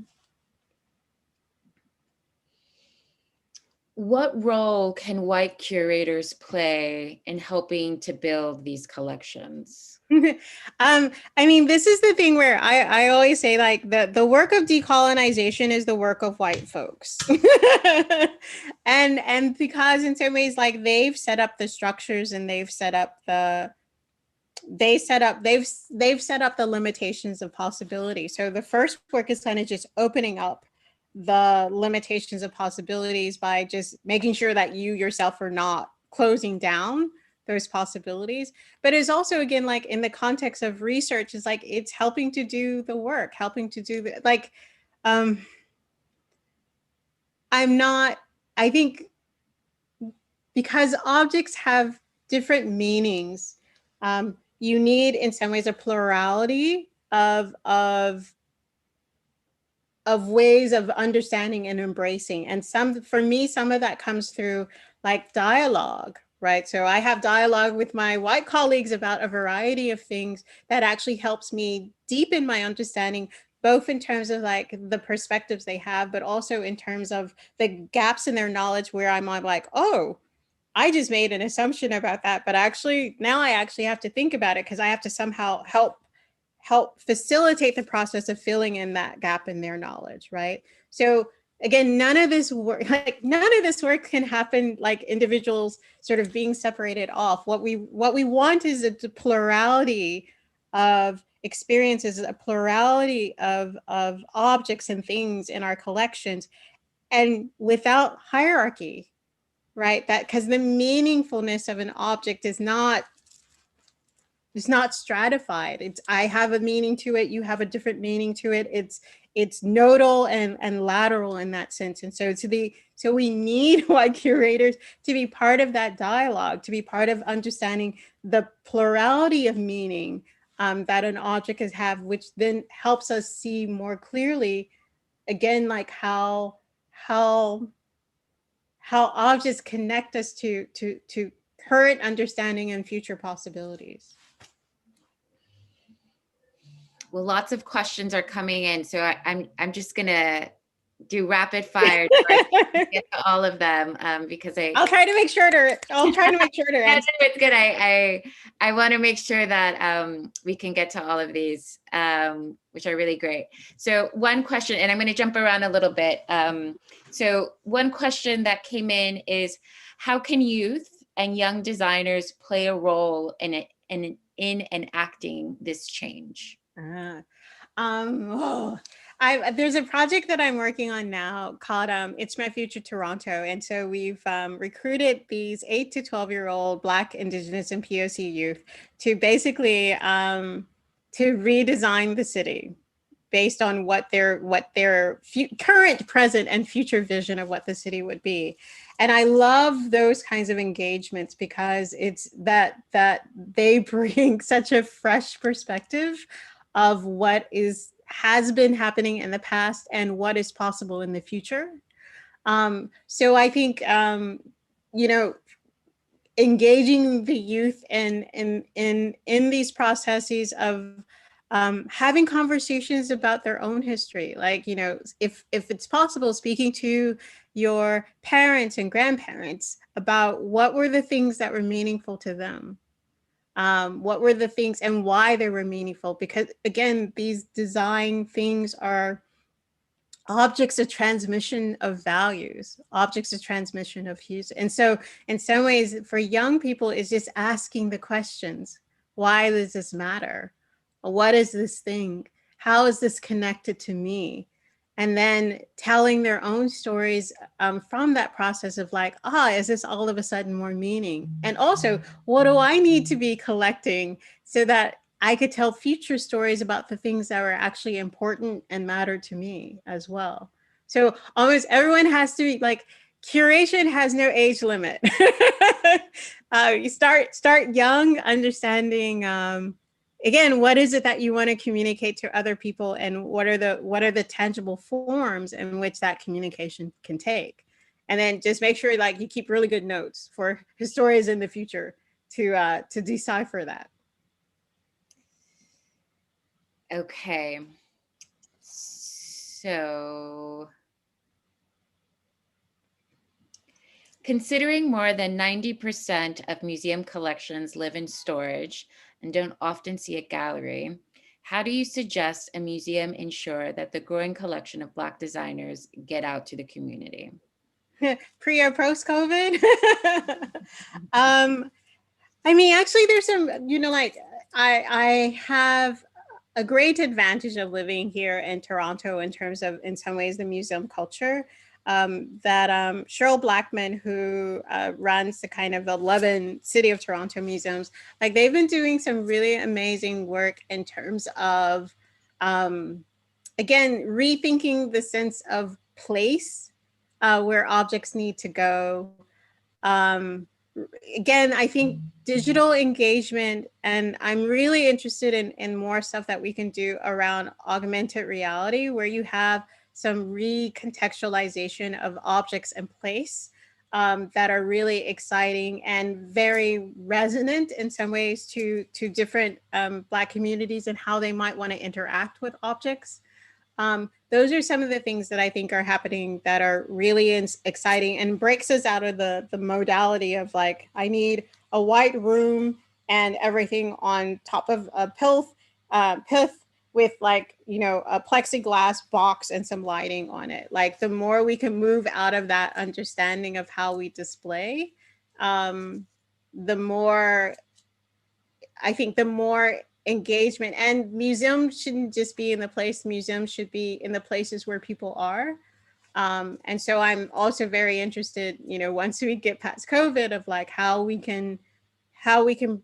What role can white curators play in helping to build these collections? I mean, this is the thing where I always say like the work of decolonization is the work of white folks. and because in some ways like they've set up the structures and they've set up the limitations of possibility. So the first work is kind of just opening up the limitations of possibilities by just making sure that you yourself are not closing down those possibilities. But it's also, again, like in the context of research, is like it's helping to do the work, helping to do the, like, I think because objects have different meanings, you need in some ways a plurality of ways of understanding and embracing. And for me, some of that comes through like dialogue, right? So I have dialogue with my white colleagues about a variety of things that actually helps me deepen my understanding, both in terms of like the perspectives they have, but also in terms of the gaps in their knowledge where I'm like, oh, I just made an assumption about that, but actually now I actually have to think about it because I have to somehow help facilitate the process of filling in that gap in their knowledge, right? So again, none of this work can happen like individuals sort of being separated off. What we want is a plurality of experiences, a plurality of objects and things in our collections, and without hierarchy, right? That because the meaningfulness of an object is not stratified. It's I have a meaning to it, you have a different meaning to it. It's nodal and lateral in that sense. And so we need white curators to be part of that dialogue, to be part of understanding the plurality of meaning that an object has have, which then helps us see more clearly, again, like how objects connect us to current understanding and future possibilities. Well, lots of questions are coming in, so I'm just gonna do rapid fire to get to all of them, because I'll try to make sure to answer. It's good. I want to make sure that we can get to all of these, which are really great. So one question, and I'm going to jump around a little bit. So one question that came in is, how can youth and young designers play a role in enacting this change? There's a project that I'm working on now called It's My Future Toronto. And so we've recruited these 8 to 12-year-old Black, Indigenous, and POC youth to basically to redesign the city based on what their current, present, and future vision of what the city would be. And I love those kinds of engagements because it's that they bring such a fresh perspective of what has been happening in the past and what is possible in the future. So I think, engaging the youth in these processes of having conversations about their own history, like, if it's possible, speaking to your parents and grandparents about what were the things that were meaningful to them. What were the things and why they were meaningful? Because again, these design things are objects of transmission of values, objects of transmission of hues. And so in some ways for young people, it's just asking the questions. Why does this matter? What is this thing? How is this connected to me? And then telling their own stories from that process of like, is this all of a sudden more meaning? And also, what do I need to be collecting so that I could tell future stories about the things that were actually important and matter to me as well? So almost everyone has to be like, curation has no age limit. You start young, understanding, again, what is it that you want to communicate to other people, and what are the tangible forms in which that communication can take? And then just make sure like you keep really good notes for historians in the future to decipher that. Okay. So considering more than 90% of museum collections live in storage and don't often see a gallery, how do you suggest a museum ensure that the growing collection of Black designers get out to the community? Pre or post COVID? I mean, actually there's some, like I have a great advantage of living here in Toronto in terms of, in some ways, the museum culture. That Cheryl Blackman, who runs the kind of 11 City of Toronto museums, like they've been doing some really amazing work in terms of, again, rethinking the sense of place where objects need to go. Again, I think digital engagement, and I'm really interested in more stuff that we can do around augmented reality, where you have some recontextualization of objects and place that are really exciting and very resonant in some ways to different Black communities and how they might want to interact with objects. Those are some of the things that I think are happening that are really exciting and breaks us out of the modality of like, I need a white room and everything on top of a pith with like, a plexiglass box and some lighting on it. Like the more we can move out of that understanding of how we display, the more, I think the more engagement. And museums shouldn't just be in the place, museums should be in the places where people are. And so I'm also very interested, once we get past COVID, of like how we can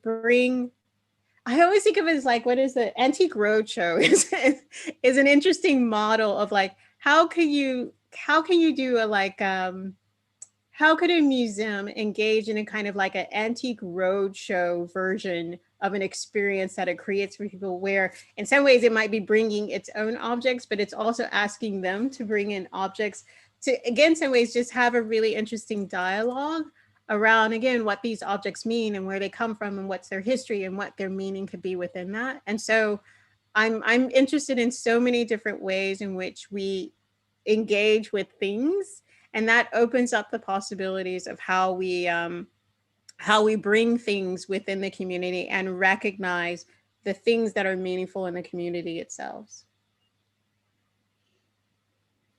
bring, I always think of it as like, what is the Antique Roadshow is an interesting model of like, how can you do a like, how could a museum engage in a kind of like an Antique Roadshow version of an experience that it creates for people, where in some ways it might be bringing its own objects, but it's also asking them to bring in objects to, again, some ways just have a really interesting dialogue around, again, what these objects mean and where they come from and what's their history and what their meaning could be within that. And so I'm interested in so many different ways in which we engage with things, and that opens up the possibilities of how we bring things within the community and recognize the things that are meaningful in the community itself.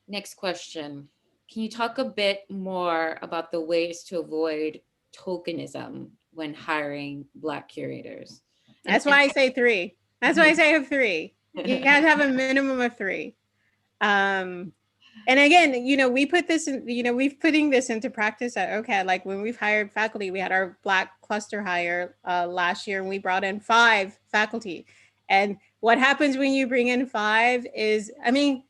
Next question. Can you talk a bit more about the ways to avoid tokenism when hiring Black curators? That's why I say 3. That's why I say I have 3. You have to have a minimum of 3. And again, you know, we put this in, you know, we've putting this into practice at OCAD. Like when we've hired faculty, we had our Black cluster hire last year, and we brought in 5 faculty. And what happens when you bring in 5 is, I mean,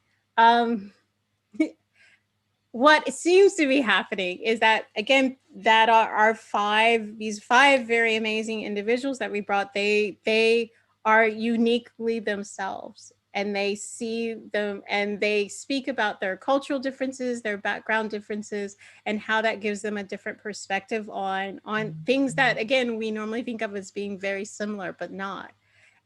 what seems to be happening is that, again, that our 5, these 5 very amazing individuals that we brought, they are uniquely themselves, and they see them and they speak about their cultural differences, their background differences, and how that gives them a different perspective on things that, again, we normally think of as being very similar, but not.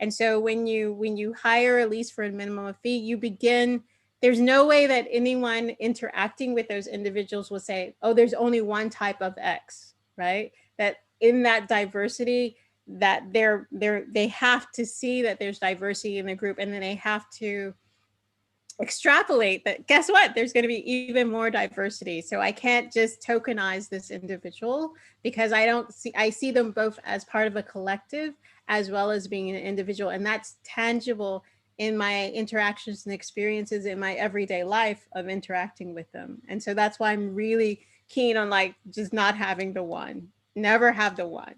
And so when you hire, at least for a minimum of fee, you begin, there's no way that anyone interacting with those individuals will say, oh, there's only one type of X, right? That in that diversity, that they have to see that there's diversity in the group, and then they have to extrapolate that, guess what, there's going to be even more diversity. So I can't just tokenize this individual, because I see them both as part of a collective as well as being an individual, and that's tangible in my interactions and experiences in my everyday life of interacting with them. And so that's why I'm really keen on like just not having the one, never have the one.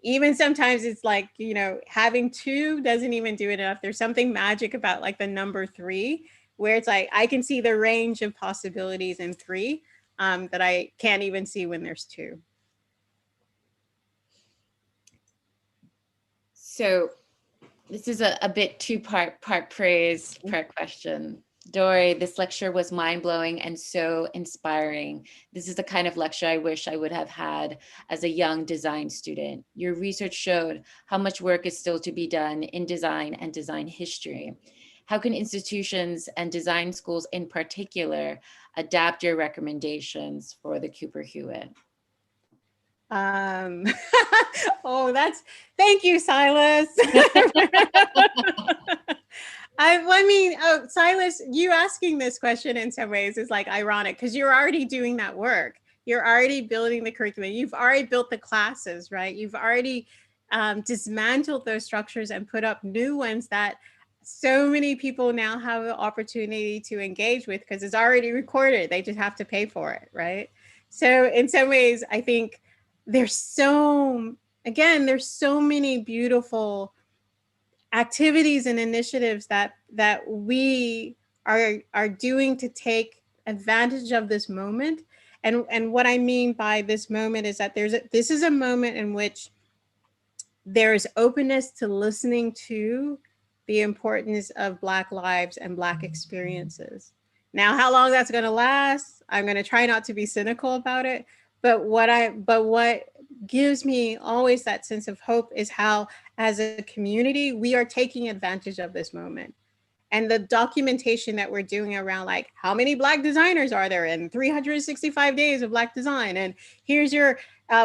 Even sometimes it's like, you know, having 2 doesn't even do it enough. There's something magic about like the number 3, where it's like, I can see the range of possibilities in 3 that I can't even see when there's 2. So this is a bit 2-part, part praise, part question. Dori, this lecture was mind-blowing and so inspiring. This is the kind of lecture I wish I would have had as a young design student. Your research showed how much work is still to be done in design and design history. How can institutions and design schools in particular adapt your recommendations for the Cooper Hewitt? Oh, thank you, Silas. I mean, Silas, you asking this question in some ways is like ironic, because you're already doing that work. You're already building the curriculum. You've already built the classes, right? You've already dismantled those structures and put up new ones that so many people now have the opportunity to engage with, because it's already recorded. They just have to pay for it, right? So in some ways, I think there's so many beautiful activities and initiatives that we are doing to take advantage of this moment. And what I mean by this moment is that this is a moment in which there's openness to listening to the importance of Black lives and Black experiences. Now, how long that's going to last, I'm going to try not to be cynical about it. But what gives me always that sense of hope is how, as a community, we are taking advantage of this moment. And the documentation that we're doing around like, how many Black designers are there in 365 days of Black design? And here's your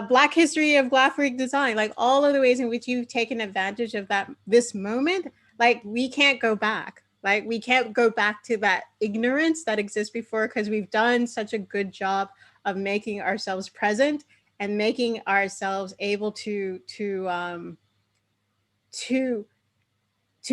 Black history of graphic design, like all of the ways in which you've taken advantage of this moment, like we can't go back. Like we can't go back to that ignorance that exists before, because we've done such a good job of making ourselves present and making ourselves able to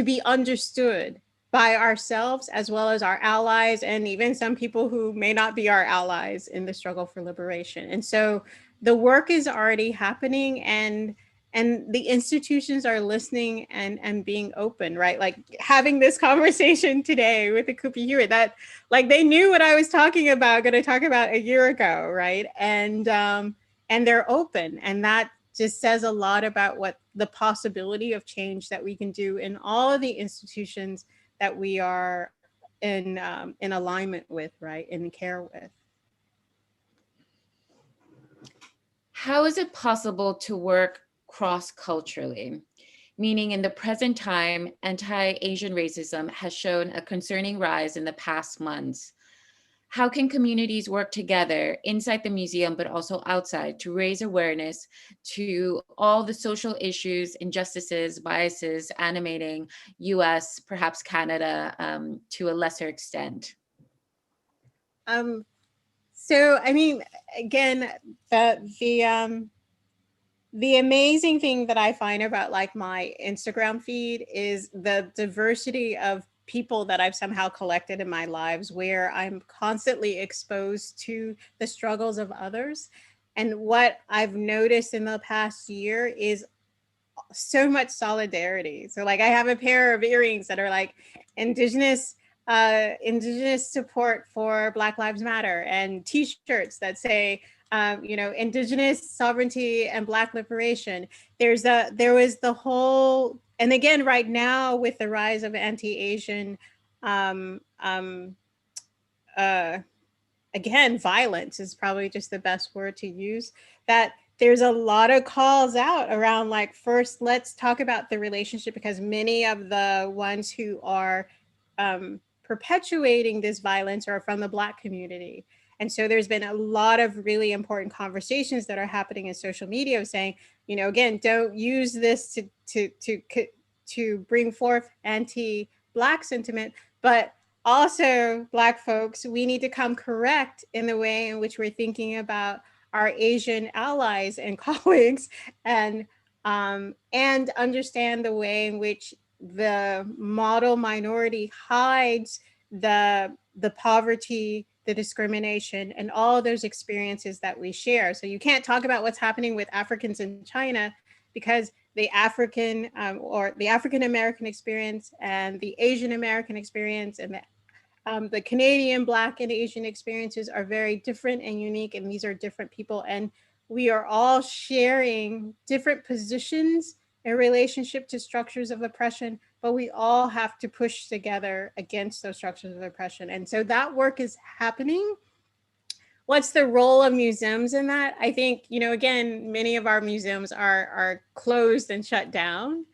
be understood by ourselves, as well as our allies, and even some people who may not be our allies in the struggle for liberation. And so the work is already happening, and the institutions are listening and being open, right? Like having this conversation today with the Cooper Hewitt, that like they knew what I was going to talk about a year ago, right? And they're open, and that just says a lot about what the possibility of change that we can do in all of the institutions that we are in alignment with, right, in care with. How is it possible to work cross-culturally? Meaning in the present time, anti-Asian racism has shown a concerning rise in the past months. How can communities work together inside the museum, but also outside, to raise awareness to all the social issues, injustices, biases animating US, perhaps Canada, to a lesser extent? Um, so, I mean, again, the amazing thing that I find about like my Instagram feed is the diversity of people that I've somehow collected in my lives, where I'm constantly exposed to the struggles of others. And what I've noticed in the past year is so much solidarity. So like I have a pair of earrings that are like indigenous support for Black Lives Matter, and t-shirts that say indigenous sovereignty and Black liberation. There was the whole, and again right now with the rise of anti-Asian um, um, uh, again, violence is probably just the best word to use, that there's a lot of calls out around like, first, let's talk about the relationship, because many of the ones who are perpetuating this violence are from the Black community. And so there's been a lot of really important conversations that are happening in social media saying, again, don't use this to bring forth anti-Black sentiment, but also Black folks, we need to come correct in the way in which we're thinking about our Asian allies and colleagues, and understand the way in which the model minority hides the poverty, the discrimination, and all of those experiences that we share. So you can't talk about what's happening with Africans in China, because the African or the African American experience and the Asian American experience and the Canadian Black and Asian experiences are very different and unique, and these are different people, and we are all sharing different positions in relationship to structures of oppression, but we all have to push together against those structures of oppression. And so that work is happening. What's the role of museums in that? I think, again, many of our museums are closed and shut down.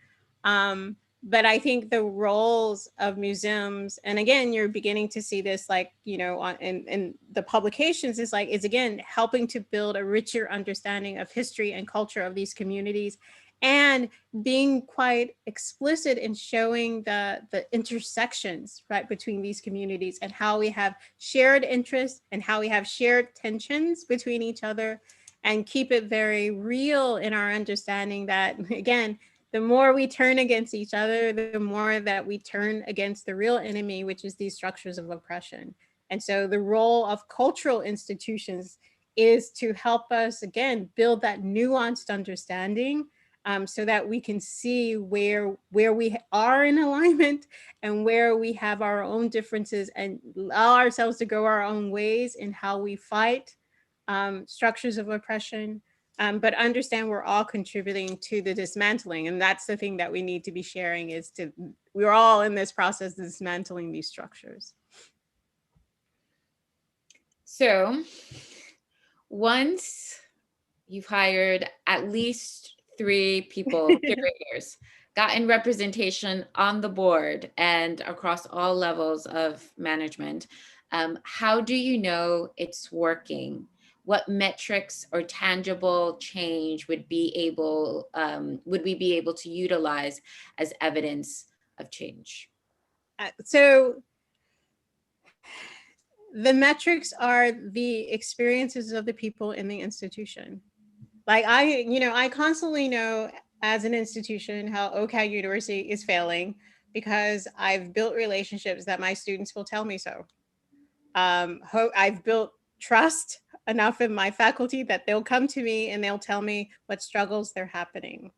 But I think the roles of museums, and again, you're beginning to see this, like, in the publications, is again, helping to build a richer understanding of history and culture of these communities, and being quite explicit in showing the intersections, right, between these communities, and how we have shared interests and how we have shared tensions between each other, and keep it very real in our understanding that, again, the more we turn against each other, the more that we turn against the real enemy, which is these structures of oppression. And so the role of cultural institutions is to help us, again, build that nuanced understanding, so that we can see where we are in alignment and where we have our own differences, and allow ourselves to go our own ways in how we fight structures of oppression, but understand we're all contributing to the dismantling. And that's the thing that we need to be sharing, is we're all in this process dismantling these structures. So once you've hired at least 3 people, curators, gotten representation on the board and across all levels of management, how do you know it's working? What metrics or tangible change would we be able to utilize as evidence of change? So the metrics are the experiences of the people in the institution. Like I constantly know as an institution how OCAD University is failing, because I've built relationships that my students will tell me so. I've built trust enough in my faculty that they'll come to me and they'll tell me what struggles they're happening.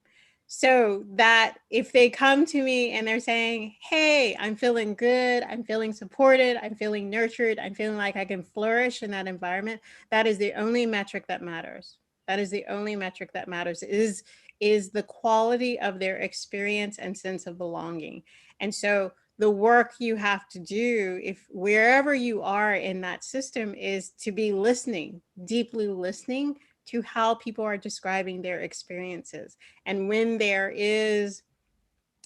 So that if they come to me and they're saying, hey, I'm feeling good, I'm feeling supported, I'm feeling nurtured, I'm feeling like I can flourish in that environment, that is the only metric that matters. That is the only metric that matters, is the quality of their experience and sense of belonging. And so the work you have to do, if wherever you are in that system, is to be listening, deeply listening to how people are describing their experiences. And when there is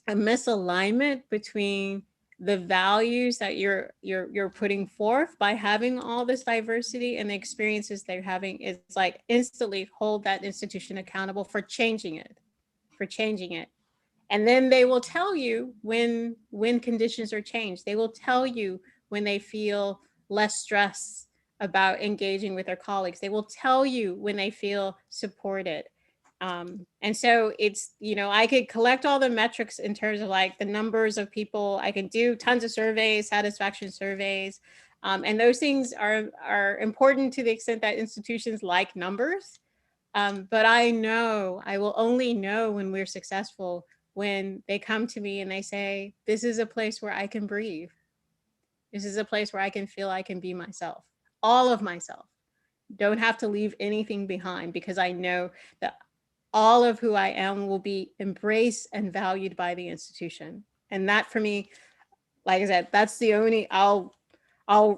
a misalignment between the values that you're putting forth by having all this diversity and the experiences they're having, it's like instantly hold that institution accountable for changing it, and then they will tell you when conditions are changed. They will tell you when they feel less stress about engaging with their colleagues. They will tell you when they feel supported. And so it's, you know, I could collect all the metrics in terms of like the numbers of people. I can do tons of surveys, satisfaction surveys. And those things are important to the extent that institutions like numbers. But I know, I will only know when we're successful when they come to me and they say, this is a place where I can breathe. This is a place where I can feel I can be myself, all of myself. Don't have to leave anything behind, because I know that all of who I am will be embraced and valued by the institution. And that for me, like I said, that's the only, I'll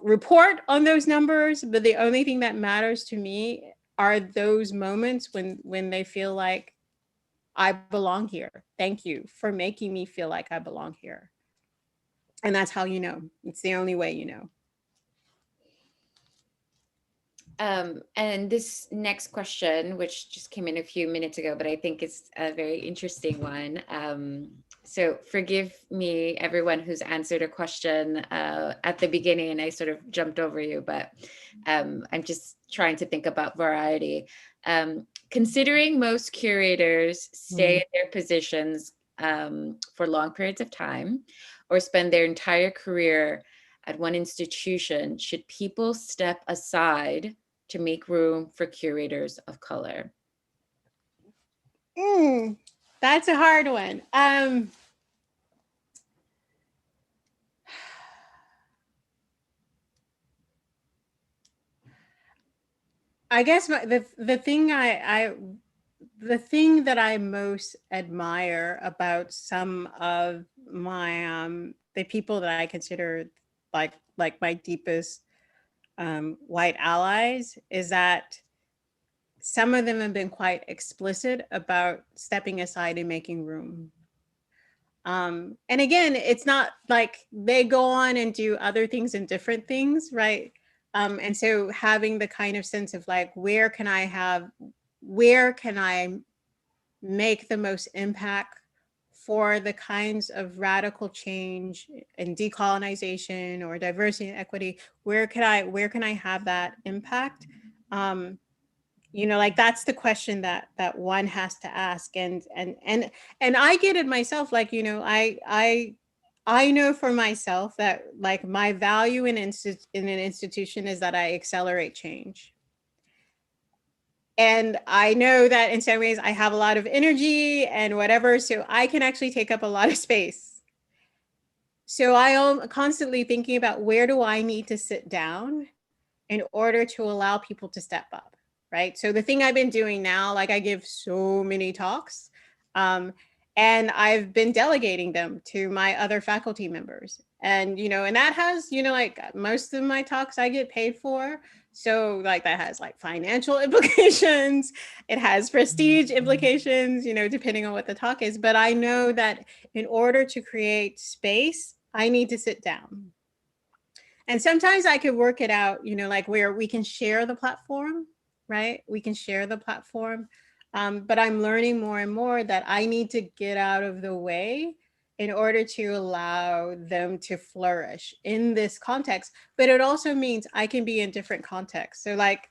report on those numbers, but the only thing that matters to me are those moments when they feel like I belong here. Thank you for making me feel like I belong here. And that's how you know. It's the only way you know. And this next question, which just came in a few minutes ago, but I think it's a very interesting one. So forgive me, everyone who's answered a question at the beginning, and I sort of jumped over you, but I'm just trying to think about variety. Considering most curators stay in their positions for long periods of time or spend their entire career at one institution, should people step aside to make room for curators of color? That's a hard one. I guess the thing the thing that I most admire about some of my the people that I consider like my deepest white allies is that some of them have been quite explicit about stepping aside and making room. And again, it's not like they go on and do other things and different things, right? And so having the kind of sense of like, where can I make the most impact for the kinds of radical change and decolonization or diversity and equity? Where can I have that impact? You know, like that's the question that one has to ask. And I get it myself. Like, you know, I know for myself that like my value in an institution is that I accelerate change. And I know that in some ways I have a lot of energy and whatever, so I can actually take up a lot of space. So I am constantly thinking about where do I need to sit down in order to allow people to step up, right? So the thing I've been doing now, like I give so many talks, and I've been delegating them to my other faculty members. And, you know, and that has, you know, like most of my talks I get paid for. So like that has like financial implications. It has prestige implications, you know, depending on what the talk is. But I know that in order to create space, I need to sit down. And sometimes I could work it out, you know, like where we can share the platform, right? We can share the platform. But I'm learning more and more that I need to get out of the way in order to allow them to flourish in this context. But it also means I can be in different contexts. So like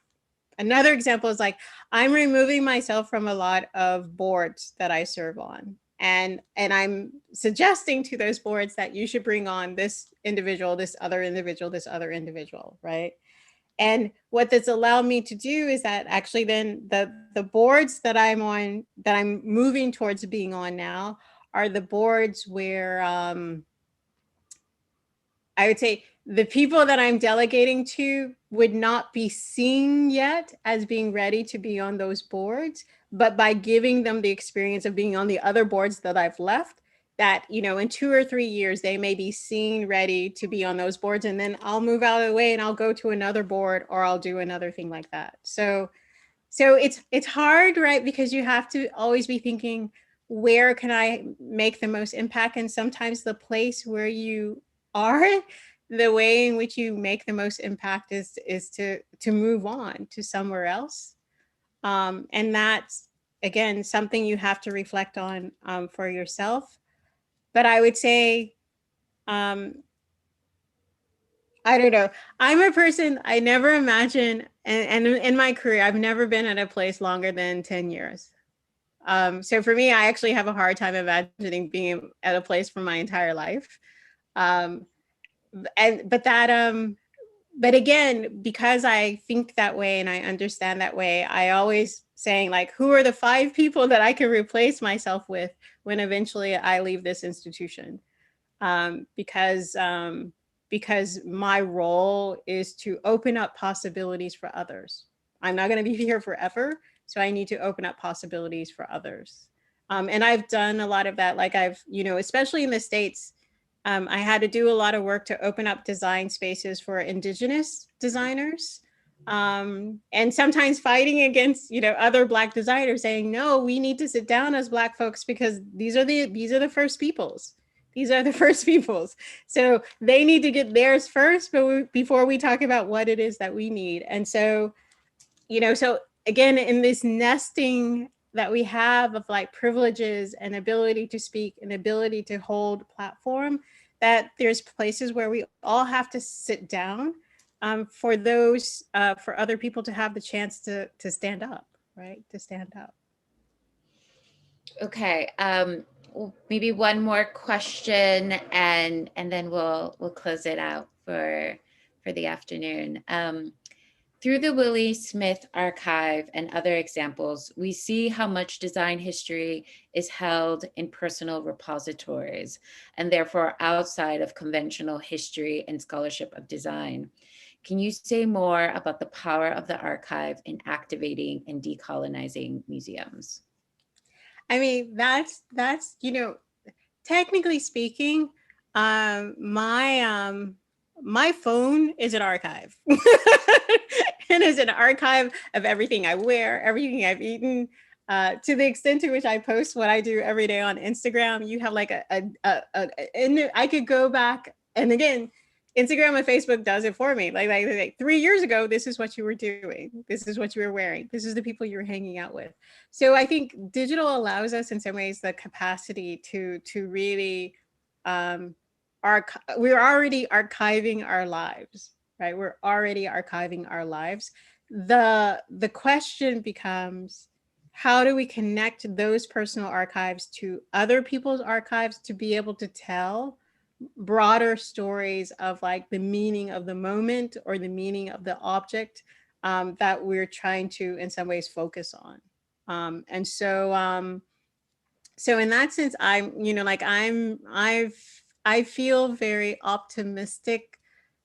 another example is like, I'm removing myself from a lot of boards that I serve on. And I'm suggesting to those boards that you should bring on this individual, this other individual, this other individual, right? And what this allowed me to do is that actually then the boards that I'm on, that I'm moving towards being on now, are the boards where I would say the people that I'm delegating to would not be seen yet as being ready to be on those boards, but by giving them the experience of being on the other boards that I've left, that, you know, in 2 or 3 years, they may be seen ready to be on those boards, and then I'll move out of the way and I'll go to another board or I'll do another thing like that. So So it's hard, right? Because you have to always be thinking, where can I make the most impact? And sometimes the place where you are, the way in which you make the most impact is to move on to somewhere else. And that's, again, something you have to reflect on for yourself. But I would say, um, I don't know. I'm a person, I never imagine, and in my career, I've never been at a place longer than 10 years. So for me, I actually have a hard time imagining being at a place for my entire life. Um, but again, because I think that way and I understand that way, I always saying like, who are the 5 people that I can replace myself with when eventually I leave this institution? um, because um, because my role is to open up possibilities for others. I'm not going to be here forever, so I need to open up possibilities for others. And I've done a lot of that. Like especially in the States, I had to do a lot of work to open up design spaces for indigenous designers. And sometimes fighting against, other Black designers saying, no, we need to sit down as Black folks because these are the first peoples. These are the first peoples. So they need to get theirs first, but before we talk about what it is that we need. And so, so again, in this nesting that we have of like privileges and ability to speak and ability to hold platform, that there's places where we all have to sit down for other people to have the chance to stand up, right? To stand up. Okay. Maybe one more question, and then we'll close it out for the afternoon. Through the Willie Smith Archive and other examples, we see how much design history is held in personal repositories and therefore outside of conventional history and scholarship of design. Can you say more about the power of the archive in activating and decolonizing museums? I mean, that's technically speaking, my phone is an archive. And is an archive of everything I wear, everything I've eaten. To the extent to which I post what I do every day on Instagram, you have like and I could go back, and again, Instagram and Facebook does it for me. Like 3 years ago, this is what you were doing. This is what you were wearing. This is the people you were hanging out with. So I think digital allows us in some ways the capacity to really we're already archiving our lives, right? We're already archiving our lives. The question becomes, how do we connect those personal archives to other people's archives to be able to tell broader stories of like the meaning of the moment or the meaning of the object that we're trying to in some ways focus on. So in that sense, I feel very optimistic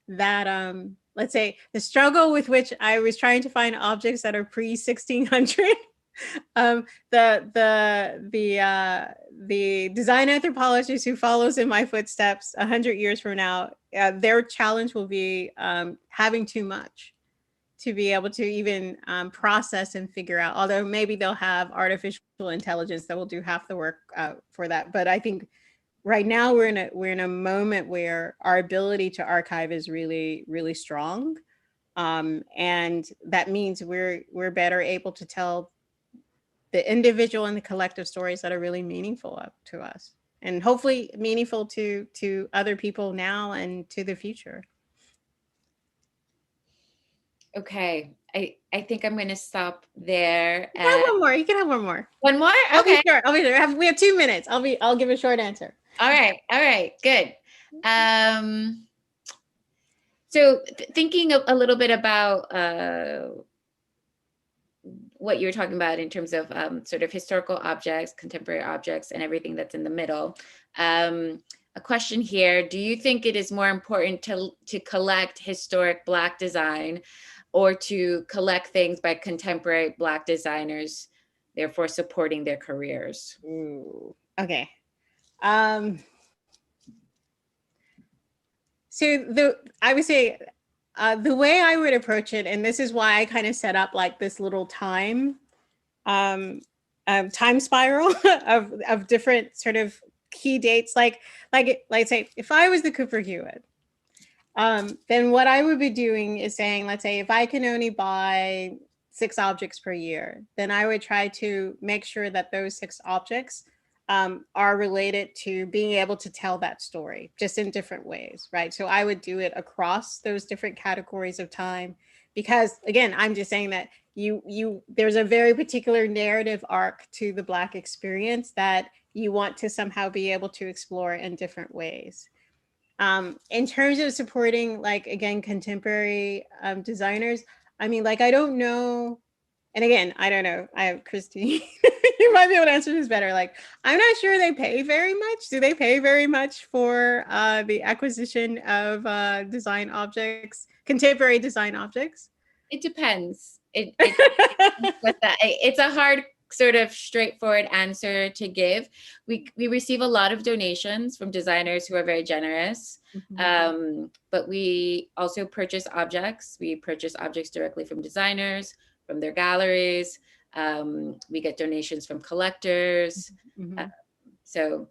that let's say the struggle with which I was trying to find objects that are pre 1600. The design anthropologist who follows in my footsteps 100 years from now, their challenge will be having too much to be able to even process and figure out. Although maybe they'll have artificial intelligence that will do half the work for that. But I think right now we're in a moment where our ability to archive is really, really strong, and that means we're better able to tell the individual and the collective stories that are really meaningful to us, and hopefully meaningful to other people now and to the future. Okay, I think I'm going to stop there. You can have one more. You can have one more. One more? I'll Okay. be short. We have 2 minutes. I'll give a short answer. All right, good. So thinking a little bit about what you were talking about in terms of sort of historical objects, contemporary objects, and everything that's in the middle. A question here: do you think it is more important to collect historic Black design, or to collect things by contemporary Black designers, therefore supporting their careers? Ooh, okay. So I would say the way I would approach it, and this is why I kind of set up like this little time spiral of different sort of key dates, like say if I was the Cooper Hewitt, then what I would be doing is saying, let's say if I can only buy 6 objects per year, then I would try to make sure that those 6 objects are related to being able to tell that story just in different ways, right? So I would do it across those different categories of time, because again, I'm just saying that there's a very particular narrative arc to the Black experience that you want to somehow be able to explore in different ways. In terms of supporting, like, again, contemporary designers, I mean, like, I don't know. And again, I don't know. I have Christine. You might be able to answer this better. Like, I'm not sure they pay very much. Do they pay very much for the acquisition of design objects, contemporary design objects? It depends. It's a hard sort of straightforward answer to give. We receive a lot of donations from designers who are very generous, but we also purchase objects. We purchase objects directly from designers, from their galleries. We get donations from collectors. So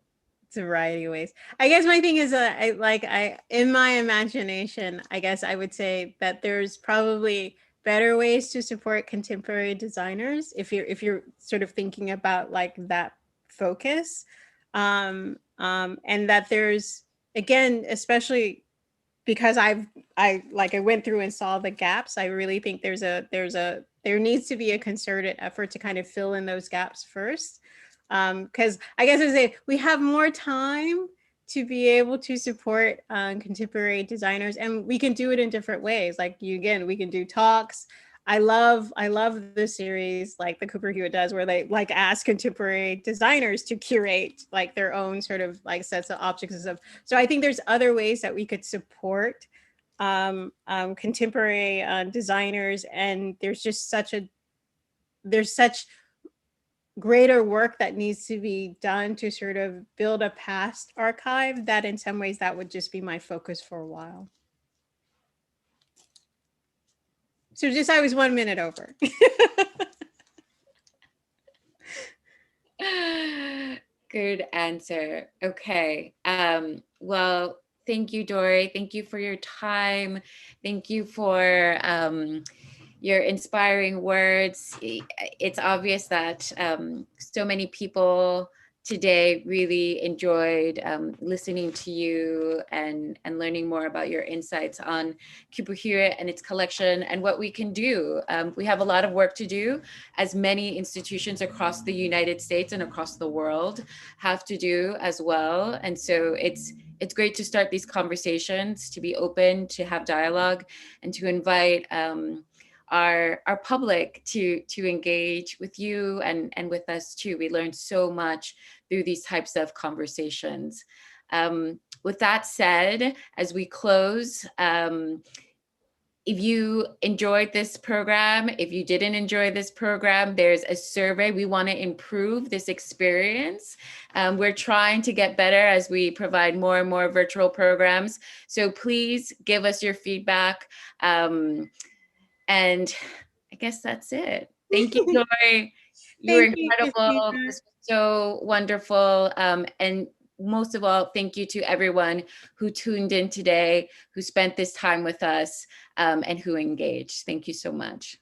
it's a variety of ways. I guess my thing is, in my imagination, I guess I would say that there's probably better ways to support contemporary designers if you're sort of thinking about like that focus, and that there's, again, especially because I went through and saw the gaps. I really think there needs to be a concerted effort to kind of fill in those gaps first, because I guess I say we have more time to be able to support contemporary designers, and we can do it in different ways. Like we can do talks. I love the series like the Cooper Hewitt does, where they like ask contemporary designers to curate like their own sort of like sets of objects and stuff. So I think there's other ways that we could support contemporary designers, and there's such greater work that needs to be done to sort of build a past archive that in some ways that would just be my focus for a while. So just, I was 1 minute over. Good answer. Okay. Well, thank you, Dori. Thank you for your time. Thank you for your inspiring words. It's obvious that so many people today really enjoyed listening to you and learning more about your insights on Cooper Hewitt and its collection and what we can do. We have a lot of work to do, as many institutions across the United States and across the world have to do as well. And so it's great to start these conversations, to be open, to have dialogue, and to invite our public to engage with you and with us too. We learn so much through these types of conversations. With that said, as we close, if you enjoyed this program, if you didn't enjoy this program, there's a survey. We want to improve this experience. We're trying to get better as we provide more and more virtual programs. So please give us your feedback. And I guess that's it. Thank you, Dori. You were incredible. This was so wonderful. And most of all, thank you to everyone who tuned in today, who spent this time with us, and who engaged. Thank you so much.